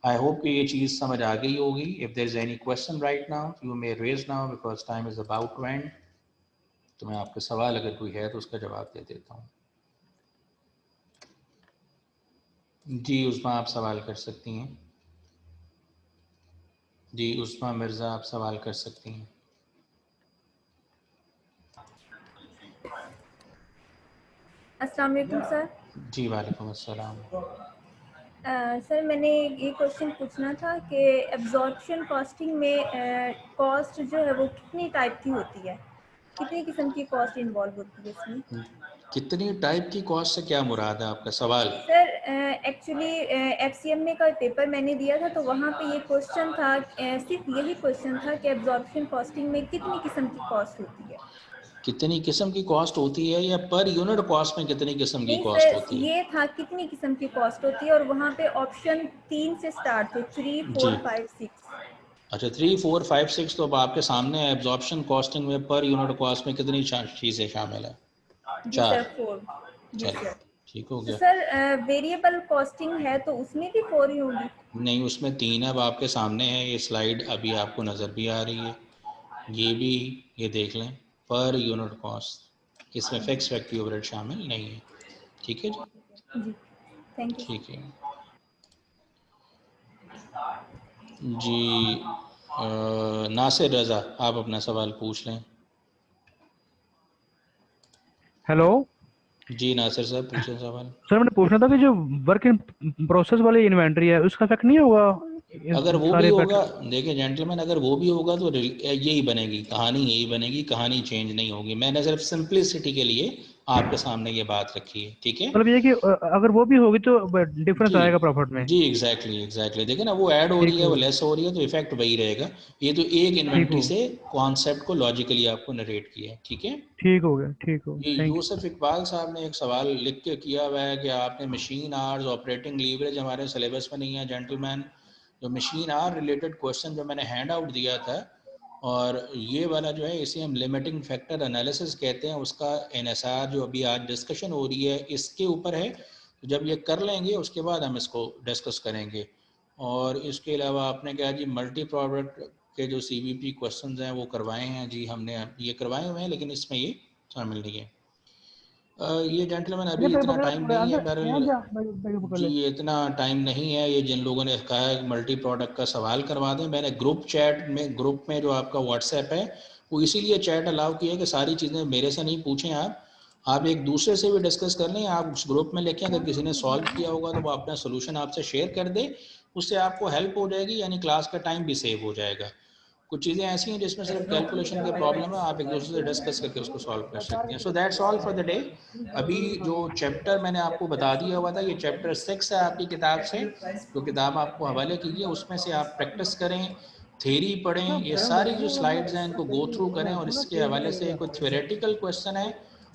आई होप कि ये चीज़ समझ आ गई होगी। If there is any question right now you may raise now because time is about to end. तो मैं आपके सवाल अगर कोई है तो उसका जवाब दे देता हूँ। जी उस्मा आप सवाल कर सकती हैं। जी उस्मा मिर्ज़ा आप सवाल कर सकती हैं। अस्सलाम वालेकुम सर। जी वालेकुम अस्सलाम। सर मैंने ये क्वेश्चन पूछना था कि एब्जॉर्प्शन कॉस्टिंग में कॉस्ट जो है वो कितनी टाइप की होती है, कितनी किस्म की कॉस्ट इन्वॉल्व होती है इसमें? कितनी टाइप की कॉस्ट से क्या मुराद है आपका सवाल? सर एक्चुअली एफसीएम में का पेपर मैंने दिया था तो वहाँ पे ये क्वेश्चन था, सिर्फ यही क्वेश्चन था कि एब्जॉर्प्शन कॉस्टिंग में कितनी किस्म की कॉस्ट होती है। कितनी किस्म की कॉस्ट होती है या पर यूनिट कॉस्ट में कितनी किस्म की नहीं कॉस्ट सर, होती है? ये था कितनी किस्म की कॉस्ट होती है और वहाँ पे ऑप्शन 3 से स्टार्ट थे, 3, 4, 5, 6। अच्छा 3, 4, 5, 6 तो अब आपके सामने एब्जॉर्प्शन कॉस्टिंग में पर यूनिट कॉस्ट में कितनी चीज़ें शामिल है? जी सर 4। 4। जी चलो सर। ठीक हो तो गया। सर वेरिएबल कॉस्टिंग है तो उसमें भी 4 ही होगी? नहीं उसमें 3 अब आपके सामने है, ये स्लाइड अभी आपको नज़र भी आ रही है, ये भी ये देख लें पर यूनिट कॉस्ट, इसमें फिक्स फैक्ट्री ओवरहेड शामिल नहीं है। ठीक है जी। जी थैंक यू। ठीक है जी। नासिर रज़ा आप अपना सवाल पूछ लें। हेलो जी नासिर साहब पूछें सवाल। सर, मैंने पूछना था कि जो वर्क इन प्रोसेस वाली इन्वेंटरी है उसका इफेक्ट नहीं होगा अगर वो भी सारे इफेक्ट? होगा, देखिए जेंटलमैन, अगर वो भी होगा तो यही बनेगी कहानी, यही बनेगी कहानी, चेंज नहीं होगी। मैंने सिर्फ सिंपलिसिटी के लिए आपके सामने ये बात रखी है। ठीक है मतलब ये कि अगर वो भी होगी तो डिफरेंस जी। आएगा प्रॉफिट में। जी एग्जैक्टली देखिए ना, वो ऐड हो रही ठीक है वो हो लेस हो रही है तो इफेक्ट वही रहेगा। ये तो एक ठीक इन्वेंट्री हो से कॉन्सेप्ट को लॉजिकली आपको नरेट किया है। ठीक है। ठीक हो गया, ठीक हो ये गया, थैंक यू। यूसुफ इकबाल साहब ने एक सवाल लिख के किया हुआ है कि आपने मशीन आवर्स, ऑपरेटिंग लीवरेज हमारे सिलेबस में नहीं है जेंटलमैन। जो मशीन आवर रिलेटेड क्वेश्चन जो मैंने हैंड आउट दिया था, और ये वाला जो है इसे हम लिमिटिंग फैक्टर एनालिसिस कहते हैं, उसका एनएसआर जो अभी आज डिस्कशन हो रही है इसके ऊपर है। तो जब ये कर लेंगे उसके बाद हम इसको डिस्कस करेंगे। और इसके अलावा आपने कहा जी मल्टी प्रोडक्ट के जो सीवीपी क्वेश्चंस हैं वो करवाए हैं। जी हमने ये करवाए हुए हैं लेकिन इसमें ये शामिल नहीं है। ये जेंटलमैन ये अभी बैग इतना पकड़ ले, टाइम थोड़े नहीं है, अंदर यहाँ बहरहाल जा, बैग पकड़ जी ले। ये इतना टाइम नहीं है। ये जिन लोगों ने कहा है मल्टी प्रोडक्ट का सवाल करवा दें, मैंने ग्रुप में जो आपका व्हाट्सएप है वो इसीलिए चैट अलाउ किया है कि सारी चीज़ें मेरे से नहीं पूछें आप एक दूसरे से भी डिस्कस कर लें। आप उस ग्रुप में लिखें, अगर किसी ने सॉल्व किया होगा तो वो अपना सोल्यूशन आपसे शेयर कर दे, उससे आपको हेल्प हो जाएगी, यानी क्लास का टाइम भी सेव हो जाएगा। कुछ चीज़ें ऐसी हैं जिसमें सिर्फ कैलकुलेशन के प्रॉब्लम है, आप एक दूसरे से डिस्कस करके उसको सॉल्व कर सकते हैं। So that's all for the day. अभी जो चैप्टर मैंने आपको बता दिया हुआ था, ये चैप्टर 6 है आपकी किताब से, जो किताब आपको हवाले कीजिए, उसमें से आप प्रैक्टिस करें, थेरी पढ़ें, ये सारी जो स्लाइड्स हैं इनको गो थ्रू करें, और इसके हवाले से कोई थ्योरेटिकल क्वेश्चन है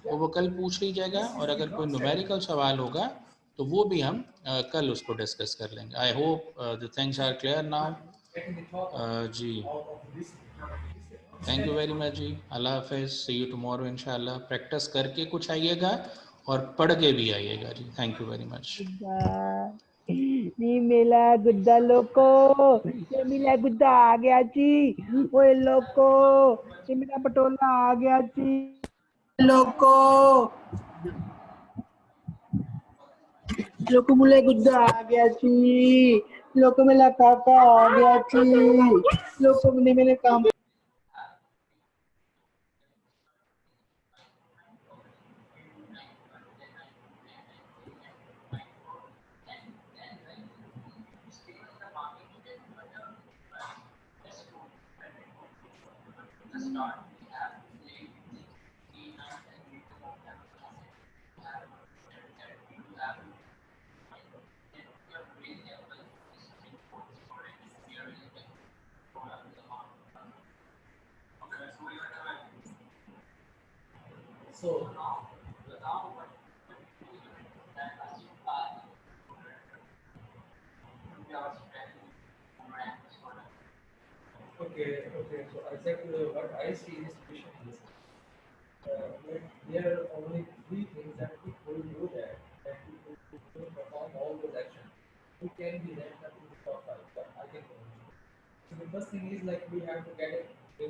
वो कल पूछ लीजिएगा, और अगर कोई न्यूमेरिकल सवाल होगा तो वो भी हम कल उसको डिस्कस कर लेंगे। I hope the things are clear now. जी थैंक यू वेरी मच जी, अल्लाह हाफिज़, सी यू टुमारो इंशाल्लाह। प्रैक्टिस करके कुछ आइएगा और पढ़ के भी आइएगा जी। Thank you very much. नी मेला गुद्दा लोको, ये मेरा गुद्दा आ गया जी। ओए लोको, ये मेरा पटोला आ गया जी। लोको, लोको मुझे गुद्दा आ गया जी। लोको मेरा काका आ गया जी। लोको ने मेरे काम Okay. So I said what I see is patient. Here only three things that if we do that we will perform all those actions, we can be ranked up to the top 5. But I can. So the first thing is like we have to get a